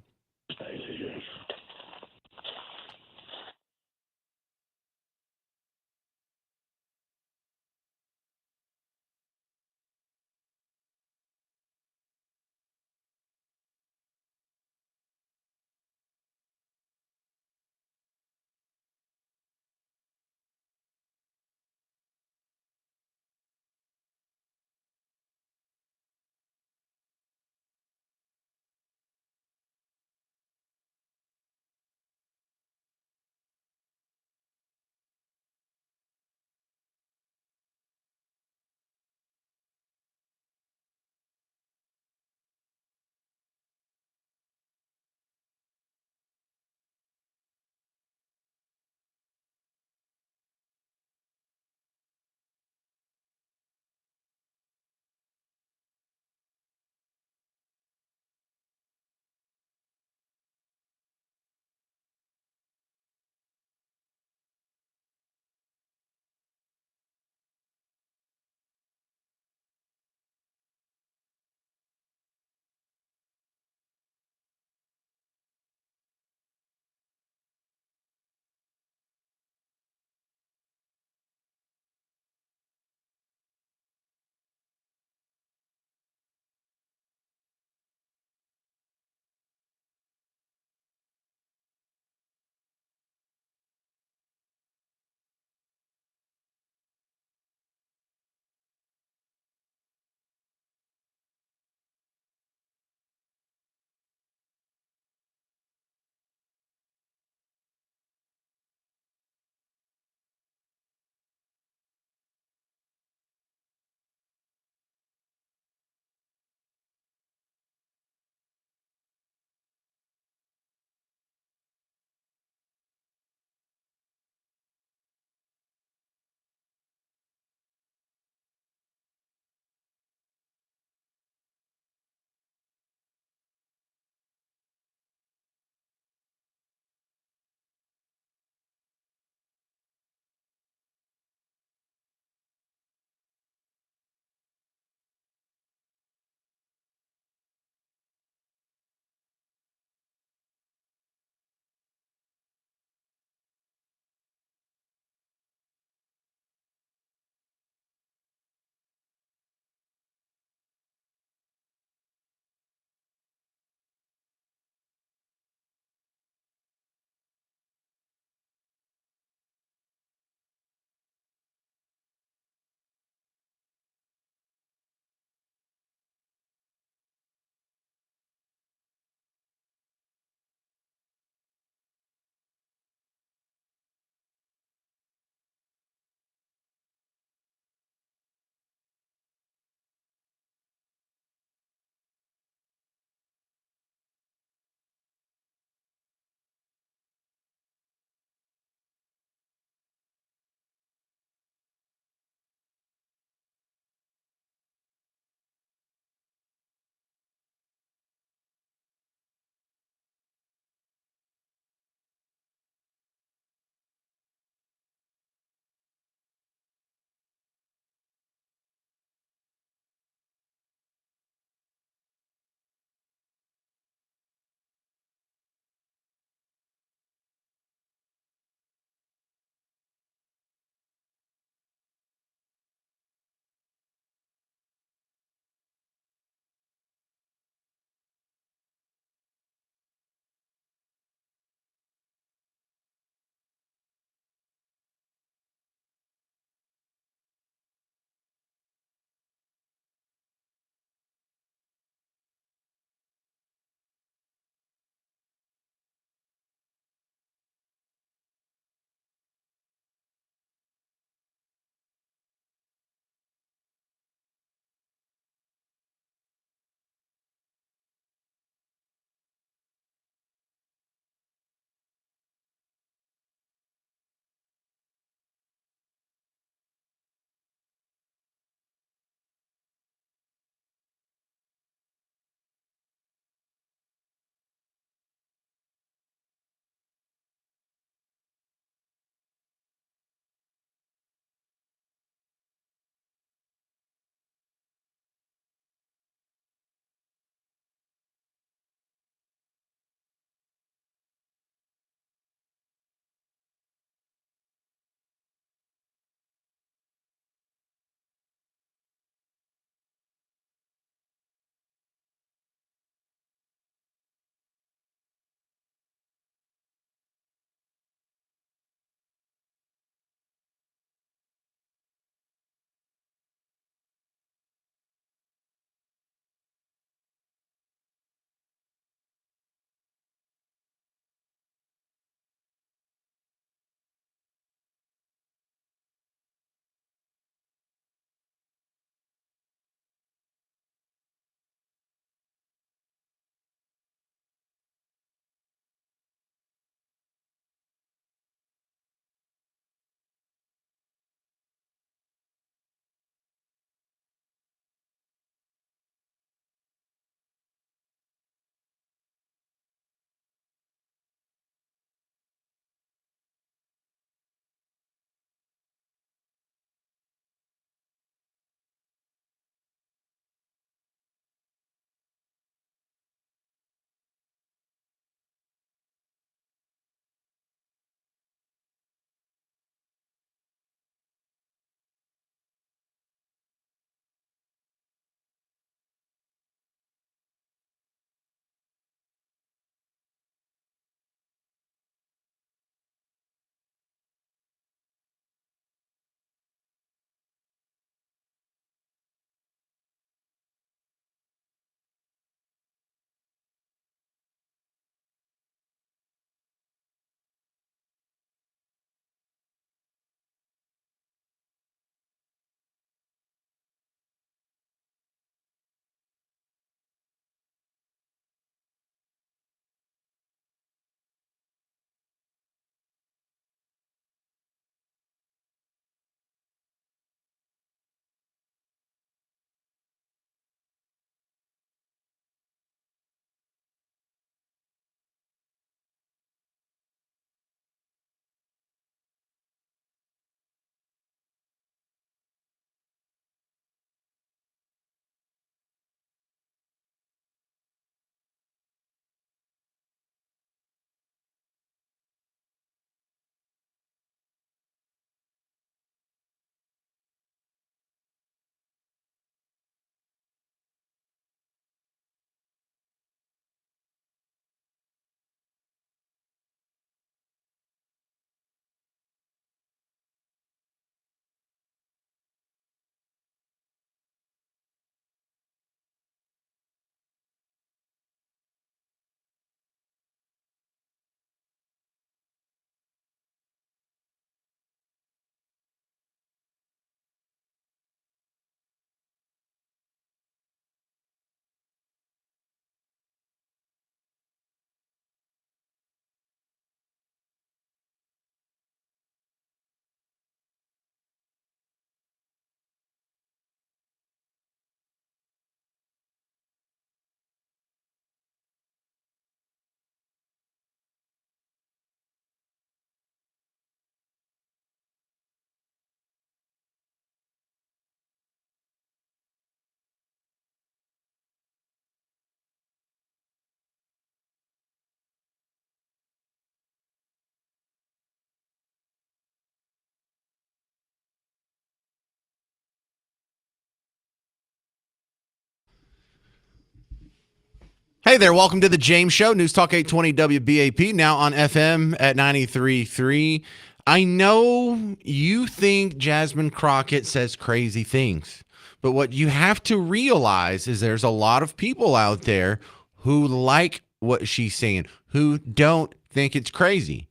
Hey there, welcome to the James Show, News Talk 820 WBAP, now on FM at 93.3. I know you think Jasmine Crockett says crazy things, but what you have to realize is there's a lot of people out there who like what she's saying, who don't think it's crazy.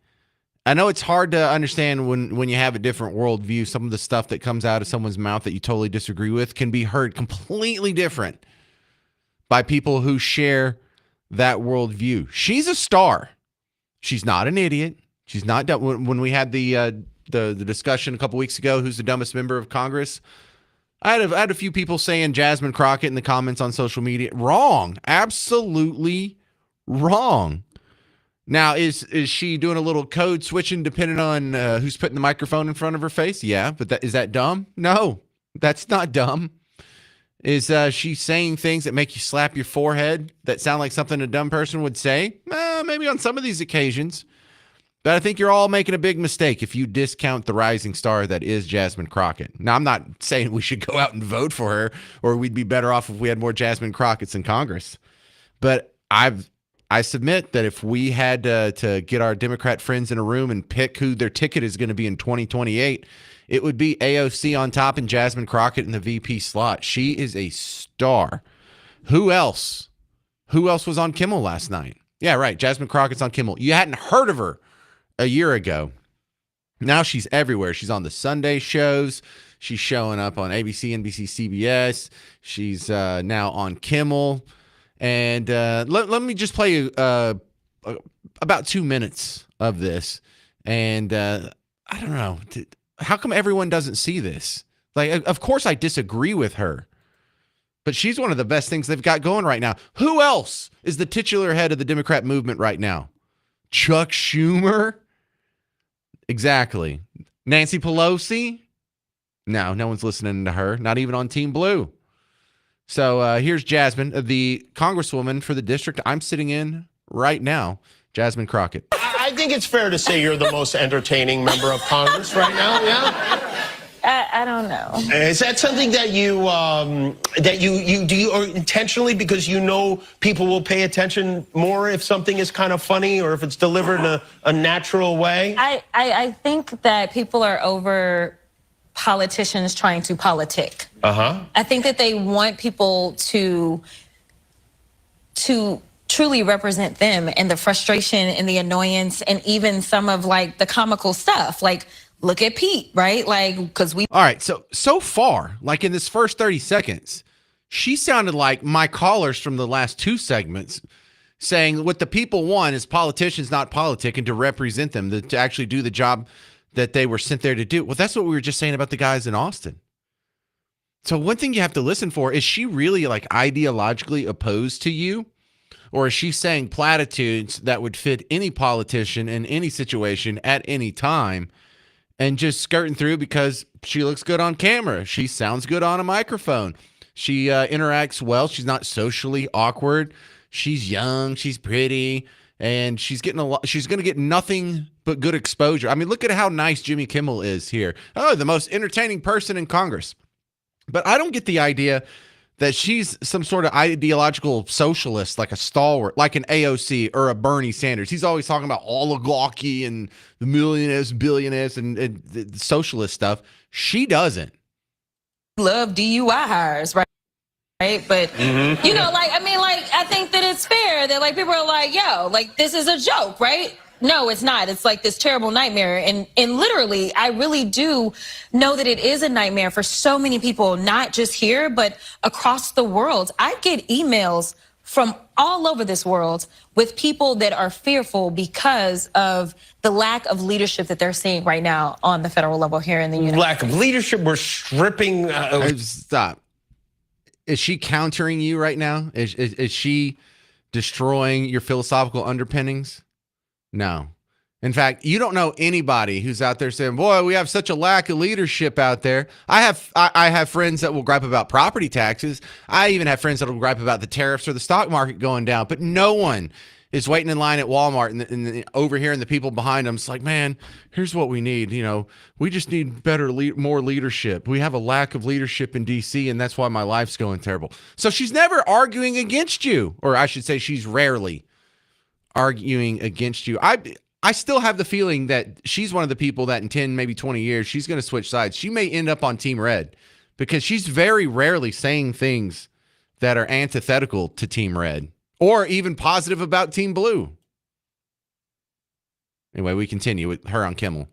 I know it's hard to understand when you have a different worldview. Some of the stuff that comes out of someone's mouth that you totally disagree with can be heard completely different by people who share that worldview. She's a star. She's not an idiot. She's not dumb. When we had the discussion a couple weeks ago, who's the dumbest member of Congress, I had a few people saying Jasmine Crockett in the comments on social media. Wrong. Absolutely wrong. Now, is she doing a little code switching depending on who's putting the microphone in front of her face? Yeah, but is that dumb? No, that's not dumb. Is she saying things that make you slap your forehead that sound like something a dumb person would say? Maybe on some of these occasions. But I think you're all making a big mistake if you discount the rising star that is Jasmine Crockett. Now, I'm not saying we should go out and vote for her or we'd be better off if we had more Jasmine Crocketts in Congress. But I submit that if we had to get our Democrat friends in a room and pick who their ticket is going to be in 2028, it would be AOC on top and Jasmine Crockett in the VP slot. She is a star. Who else? Who else was on Kimmel last night? Yeah, right. Jasmine Crockett's on Kimmel. You hadn't heard of her a year ago. Now she's everywhere. She's on the Sunday shows. She's showing up on ABC, NBC, CBS. She's now on Kimmel. And let me just play you about 2 minutes of this. And I don't know. How come everyone doesn't see this? Like, of course I disagree with her, but she's one of the best things they've got going right now. Who else is the titular head of the Democrat movement right now? Chuck Schumer? Exactly. Nancy Pelosi? No one's listening to her, not even on Team Blue. So here's Jasmine, the congresswoman for the district I'm sitting in right now, Jasmine Crockett. I think it's fair to say you're the most entertaining member of Congress right now, yeah? I don't know. Is that something that you do or intentionally because you know people will pay attention more if something is kind of funny or if it's delivered in a natural way? I think that people are over politicians trying to politic. I think that they want people to truly represent them and the frustration and the annoyance and even some of like the comical stuff. Like, look at Pete, right? Like, because we. All right. So far, like in this first 30 seconds, she sounded like my callers from the last two segments saying what the people want is politicians not politic and to represent them, to actually do the job that they were sent there to do. Well, that's what we were just saying about the guys in Austin. So one thing you have to listen for, is she really like ideologically opposed to you? Or is she saying platitudes that would fit any politician in any situation at any time and just skirting through because she looks good on camera? She sounds good on a microphone. She interacts well. She's not socially awkward. She's young. She's pretty. And she's going to get nothing but good exposure. I mean, look at how nice Jimmy Kimmel is here. Oh, the most entertaining person in Congress. But I don't get the idea that she's some sort of ideological socialist, like a stalwart, like an AOC or a Bernie Sanders. He's always talking about oligarchy and the millionaires, billionaires, and the socialist stuff. She doesn't. Love DUI hires, right? But, you know, like, I mean, like, I think that it's fair that, like, people are like, yo, like, this is a joke, right? No, it's not. It's like this terrible nightmare. And literally, I really do know that it is a nightmare for so many people, not just here, but across the world. I get emails from all over this world with people that are fearful because of the lack of leadership that they're seeing right now on the federal level here in the United States. Lack of leadership. We're stripping. Stop. Is she countering you right now? Is she destroying your philosophical underpinnings? No. In fact, you don't know anybody who's out there saying, boy, we have such a lack of leadership out there. I have friends that will gripe about property taxes. I even have friends that will gripe about the tariffs or the stock market going down. But no one is waiting in line at Walmart and overhearing the people behind him. It's like, man, here's what we need. We just need more leadership. We have a lack of leadership in D.C., and that's why my life's going terrible. So she's never arguing against you, or I should say she's rarely arguing against you. I still have the feeling that she's one of the people that in 10, maybe 20 years, she's going to switch sides. She may end up on Team Red because she's very rarely saying things that are antithetical to Team Red or even positive about Team Blue. Anyway, we continue with her on Kimmel.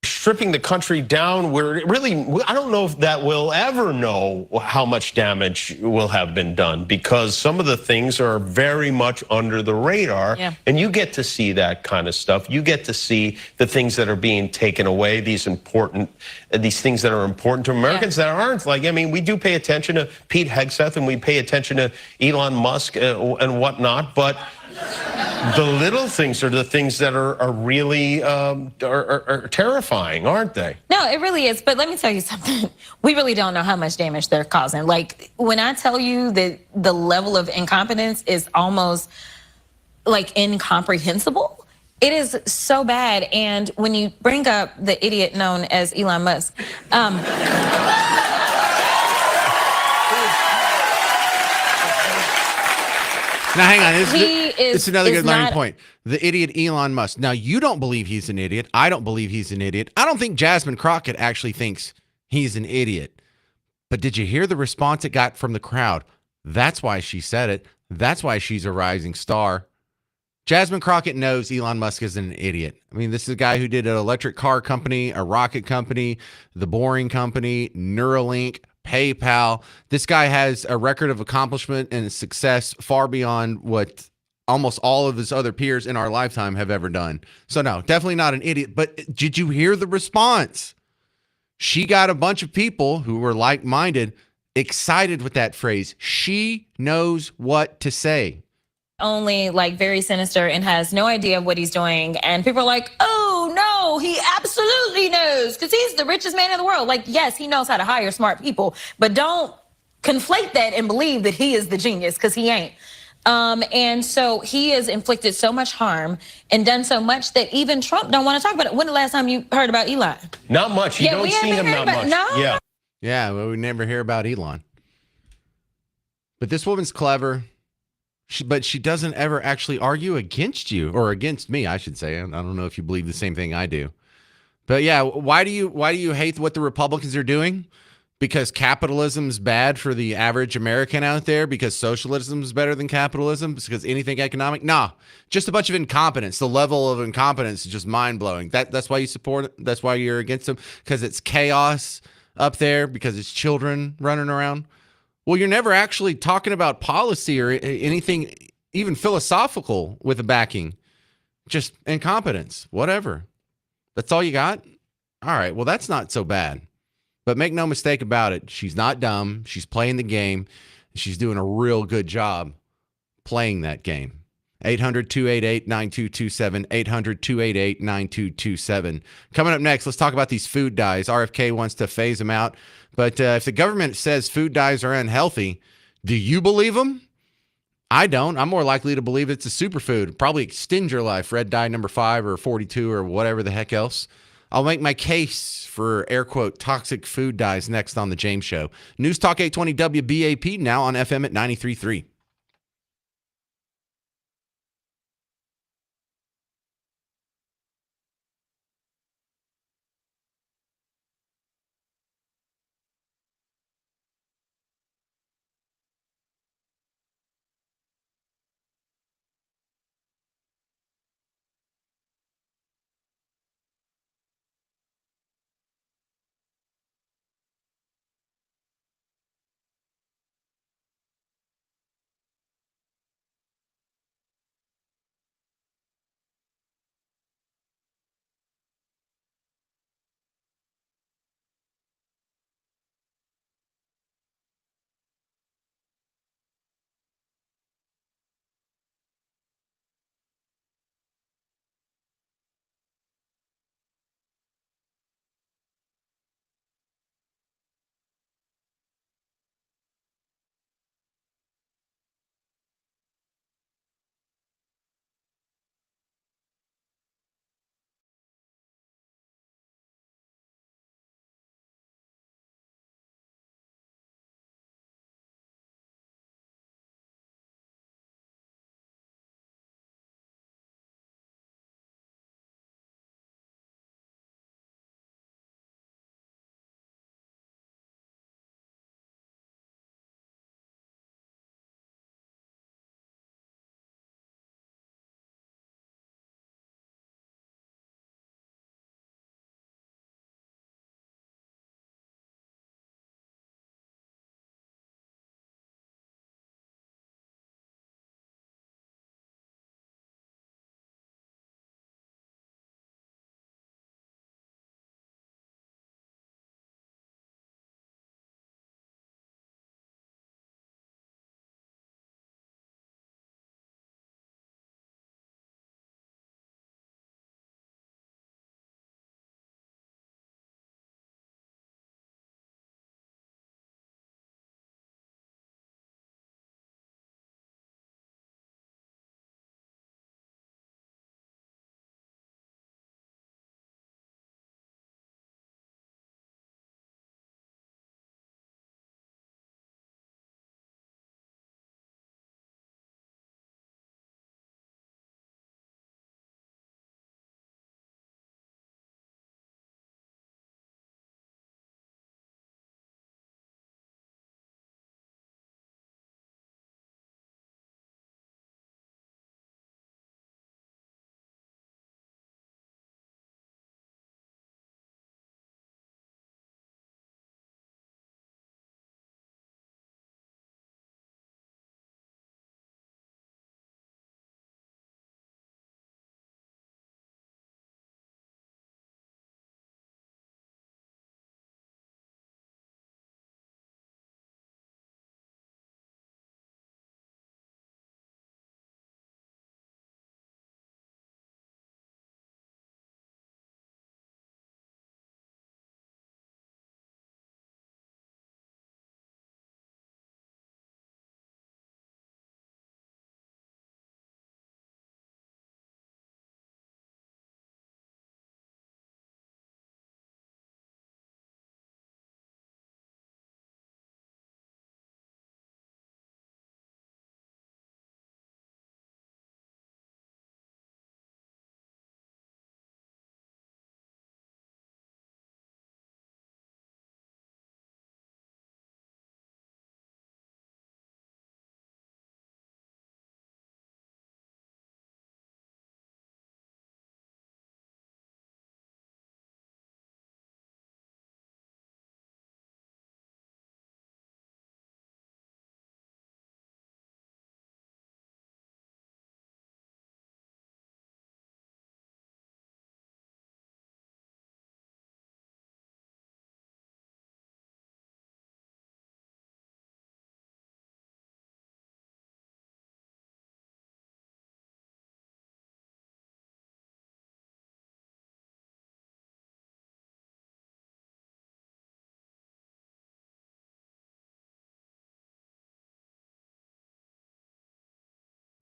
Stripping the country down, where really, I don't know if that we'll ever know how much damage will have been done, because some of the things are very much under the radar. Yeah. And you get to see that kind of stuff. You get to see the things that are being taken away, these things that are important to Americans that aren't. Like, I mean, we do pay attention to Pete Hegseth and we pay attention to Elon Musk and whatnot, but the little things are the things that are really are terrifying, aren't they? No, it really is. But let me tell you something. We really don't know how much damage they're causing. Like, when I tell you that the level of incompetence is almost like incomprehensible, it is so bad. And when you bring up the idiot known as Elon Musk, now, hang on. It's another good learning point. The idiot Elon Musk. Now, you don't believe he's an idiot. I don't believe he's an idiot. I don't think Jasmine Crockett actually thinks he's an idiot. But did you hear the response it got from the crowd? That's why she said it. That's why she's a rising star. Jasmine Crockett knows Elon Musk is an idiot. I mean, this is a guy who did an electric car company, a rocket company, the Boring Company, Neuralink, PayPal. This guy has a record of accomplishment and success far beyond what almost all of his other peers in our lifetime have ever done. So no, definitely not an idiot. But did you hear the response? She got a bunch of people who were like-minded excited with that phrase. She knows what to say. only like very sinister and has no idea what he's doing. And people are like, oh no, he absolutely knows because he's the richest man in the world. Like, yes, he knows how to hire smart people, but don't conflate that and believe that he is the genius because he ain't. And so he has inflicted so much harm and done so much that even Trump don't want to talk about it. When the last time you heard about Elon? Not much. You don't see him that much. No. Yeah. Yeah, well, we never hear about Elon. But this woman's clever. But she doesn't ever actually argue against you, or against me, I should say. I don't know if you believe the same thing I do. But yeah, why do you hate what the Republicans are doing? Because capitalism's bad for the average American out there? Because socialism is better than capitalism? Because anything economic? Nah, just a bunch of incompetence. The level of incompetence is just mind-blowing. That's why you support it? That's why you're against them? Because it's chaos up there? Because it's children running around? Well, you're never actually talking about policy or anything even philosophical with a backing. Just incompetence, whatever. That's all you got? All right, well, that's not so bad. But make no mistake about it, she's not dumb. She's playing the game. She's doing a real good job playing that game. 800-288-9227, 800-288-9227. Coming up next, let's talk about these food dyes. RFK wants to phase them out. But if the government says food dyes are unhealthy, do you believe them? I don't. I'm more likely to believe it's a superfood. Probably extend your life. Red dye number 5 or 42 or whatever the heck else. I'll make my case for air quote toxic food dyes next on the James Show. News Talk 820 WBAP, now on FM at 93.3.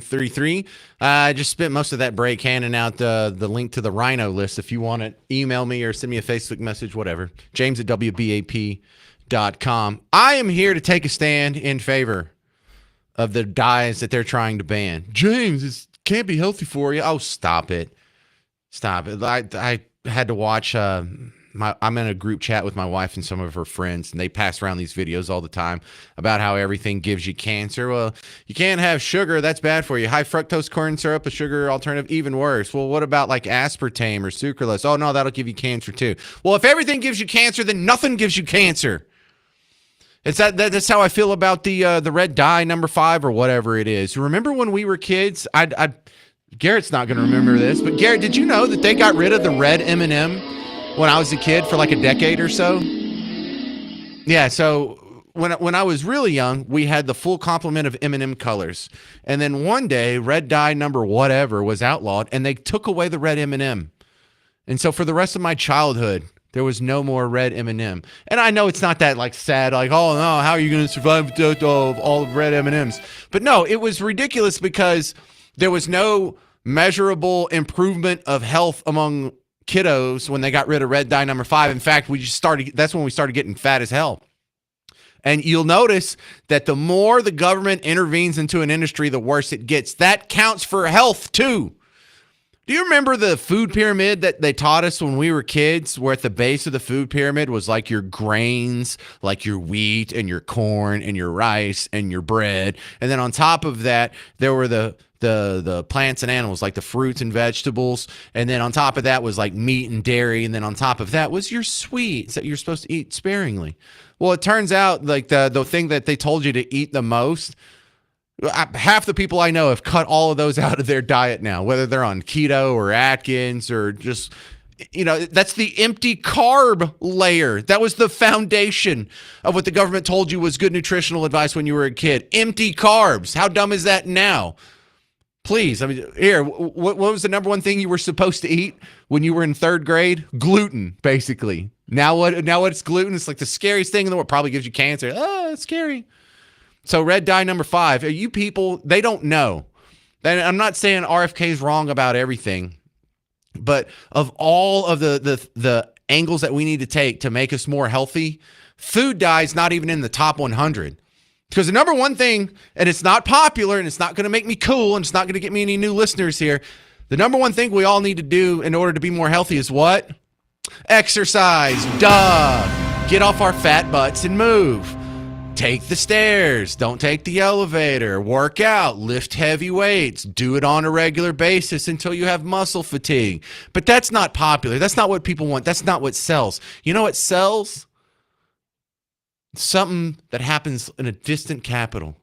Mike33. I just spent most of that break handing out the link to the Rhino list. If you want it, email me or send me a Facebook message, whatever. James at WBAP.com. I am here to take a stand in favor of the dyes that they're trying to ban. James, it can't be healthy for you. Oh, stop it. Stop it. I had to watch I'm in a group chat with my wife and some of her friends, and they pass around these videos all the time about how everything gives you cancer. Well, you can't have sugar. That's bad for you. High fructose corn syrup, a sugar alternative, even worse. Well, what about like aspartame or sucralose? Oh, no, that'll give you cancer too. Well, if everything gives you cancer, then nothing gives you cancer. That's how I feel about the red dye number 5 or whatever it is. Remember when we were kids? Garrett's not going to remember this, but Garrett, did you know that they got rid of the red M&M when I was a kid for like a decade or so? Yeah, so when I was really young, we had the full complement of M&M colors. And then one day, red dye number whatever was outlawed, and they took away the red M&M. And so for the rest of my childhood, there was no more red M&M. And I know it's not that like sad, like, oh no, how are you going to survive without all the red M&Ms? But no, it was ridiculous because there was no measurable improvement of health among kiddos when they got rid of red dye number 5. In fact, that's when we started getting fat as hell. And you'll notice that the more the government intervenes into an industry, the worse it gets. That counts for health too. Do you remember the food pyramid that they taught us when we were kids, where at the base of the food pyramid was like your grains, like your wheat and your corn and your rice and your bread. And then on top of that, there were the plants and animals, like the fruits and vegetables. And then on top of that was like meat and dairy. And then on top of that was your sweets that you're supposed to eat sparingly. Well, it turns out like the thing that they told you to eat the most, half the people I know have cut all of those out of their diet now, whether they're on keto or Atkins or just, that's the empty carb layer. That was the foundation of what the government told you was good nutritional advice when you were a kid. Empty carbs. How dumb is that now? Please, I mean, here, what was the number one thing you were supposed to eat when you were in 3rd grade? Gluten, basically. Now what it's gluten? It's like the scariest thing in the world. Probably gives you cancer. Oh, it's scary. So red dye number 5, you people, they don't know. I'm not saying RFK is wrong about everything, but of all of the angles that we need to take to make us more healthy, food dye is not even in the top 100. Because the number one thing, and it's not popular, and it's not going to make me cool, and it's not going to get me any new listeners here, the number one thing we all need to do in order to be more healthy is what? Exercise. Duh. Get off our fat butts and move. Take the stairs. Don't take the elevator. Work out. Lift heavy weights. Do it on a regular basis until you have muscle fatigue. But that's not popular. That's not what people want. That's not what sells. You know what sells? Something that happens in a distant capital.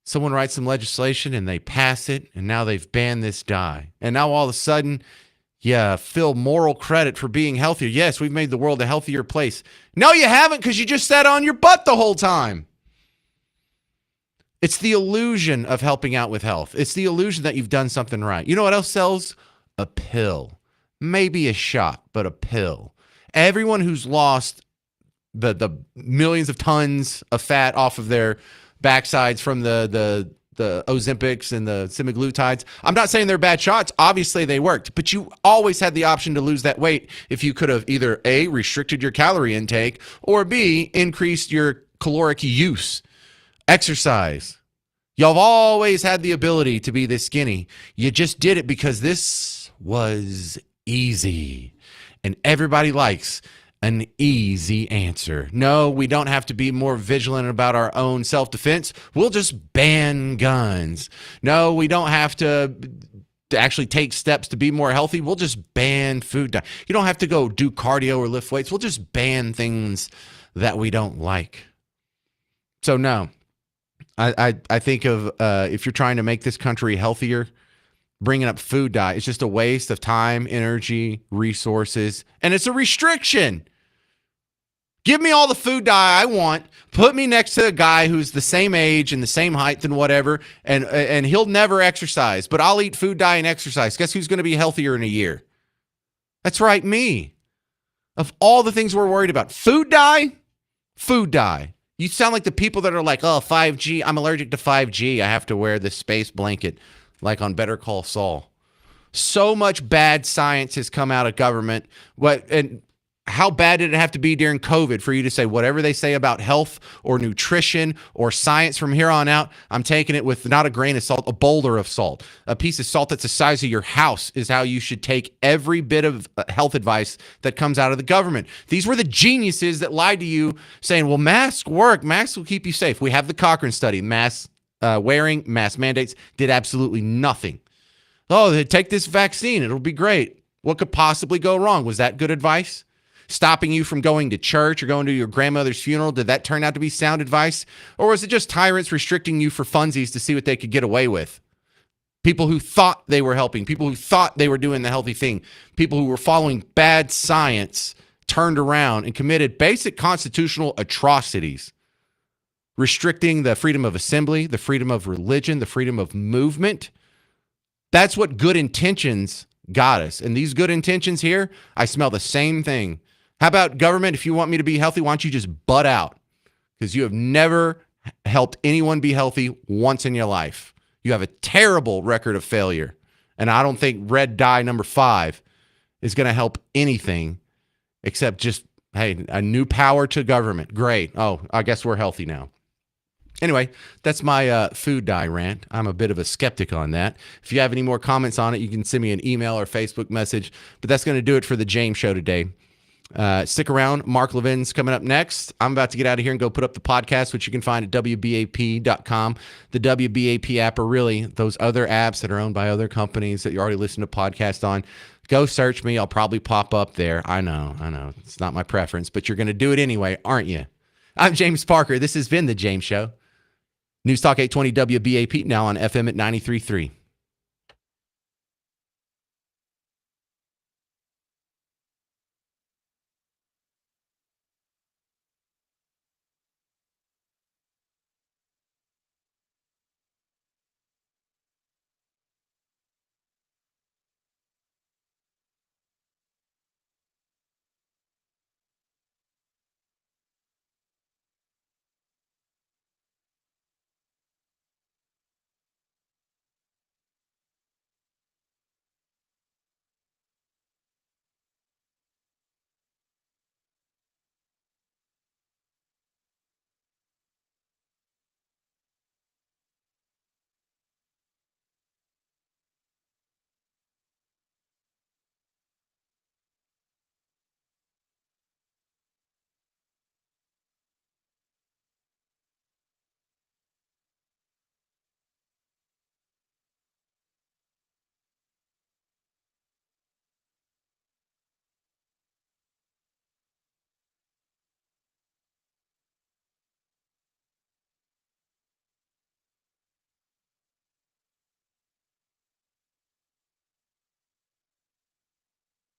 Someone writes some legislation and they pass it, and now they've banned this dye. And now all of a sudden, feel moral credit for being healthier. Yes, we've made the world a healthier place. No, you haven't, because you just sat on your butt the whole time. It's the illusion of helping out with health. It's the illusion that you've done something right. You know what else sells? A pill. Maybe a shot, but a pill. Everyone who's lost the millions of tons of fat off of their backsides from the Ozempics and the semaglutides. I'm not saying they're bad shots. Obviously, they worked. But you always had the option to lose that weight if you could have either A, restricted your calorie intake, or B, increased your caloric use. Exercise. Y'all have always had the ability to be this skinny. You just did it because this was easy. And everybody likes an easy answer. No, we don't have to be more vigilant about our own self-defense. We'll just ban guns. No, we don't have to actually take steps to be more healthy. We'll just ban food. You don't have to go do cardio or lift weights. We'll just ban things that we don't like. So no, I think of if you're trying to make this country healthier, bringing up food dye, it's just a waste of time, energy, resources, and it's a restriction. Give me all the food dye I want. Put me next to a guy who's the same age and the same height and whatever, and he'll never exercise, but I'll eat food dye and exercise. Guess who's going to be healthier in a year? That's right, me. Of all the things we're worried about, food dye, You sound like the people that are like, oh, 5G, I'm allergic to 5G. I have to wear this space blanket like on Better Call Saul. So much bad science has come out of government. And how bad did it have to be during COVID for you to say whatever they say about health or nutrition or science from here on out, I'm taking it with not a grain of salt, a boulder of salt. A piece of salt that's the size of your house is how you should take every bit of health advice that comes out of the government. These were the geniuses that lied to you saying, well, masks work. Masks will keep you safe. We have the Cochrane study. Mask wearing, mask mandates did absolutely nothing. Oh, take this vaccine. It'll be great. What could possibly go wrong? Was that good advice? Stopping you from going to church or going to your grandmother's funeral, did that turn out to be sound advice? Or was it just tyrants restricting you for funsies to see what they could get away with? People who thought they were helping, people who thought they were doing the healthy thing, people who were following bad science turned around and committed basic constitutional atrocities, restricting the freedom of assembly, the freedom of religion, the freedom of movement. That's what good intentions got us. And these good intentions here, I smell the same thing. How about government? If you want me to be healthy, why don't you just butt out? Because you have never helped anyone be healthy once in your life. You have a terrible record of failure. And I don't think red dye number 5 is going to help anything except just, hey, a new power to government. Great. Oh, I guess we're healthy now. Anyway, that's my food dye rant. I'm a bit of a skeptic on that. If you have any more comments on it, you can send me an email or Facebook message. But that's going to do it for the James Show today. Stick around. Mark Levin's coming up next. I'm about to get out of here and go put up the podcast, which you can find at WBAP.com. The WBAP app, or really those other apps that are owned by other companies that you already listen to podcasts on. Go search me. I'll probably pop up there. I know. It's not my preference, but you're going to do it anyway, aren't you? I'm James Parker. This has been The James Show. News Talk 820 WBAP, now on FM at 93.3.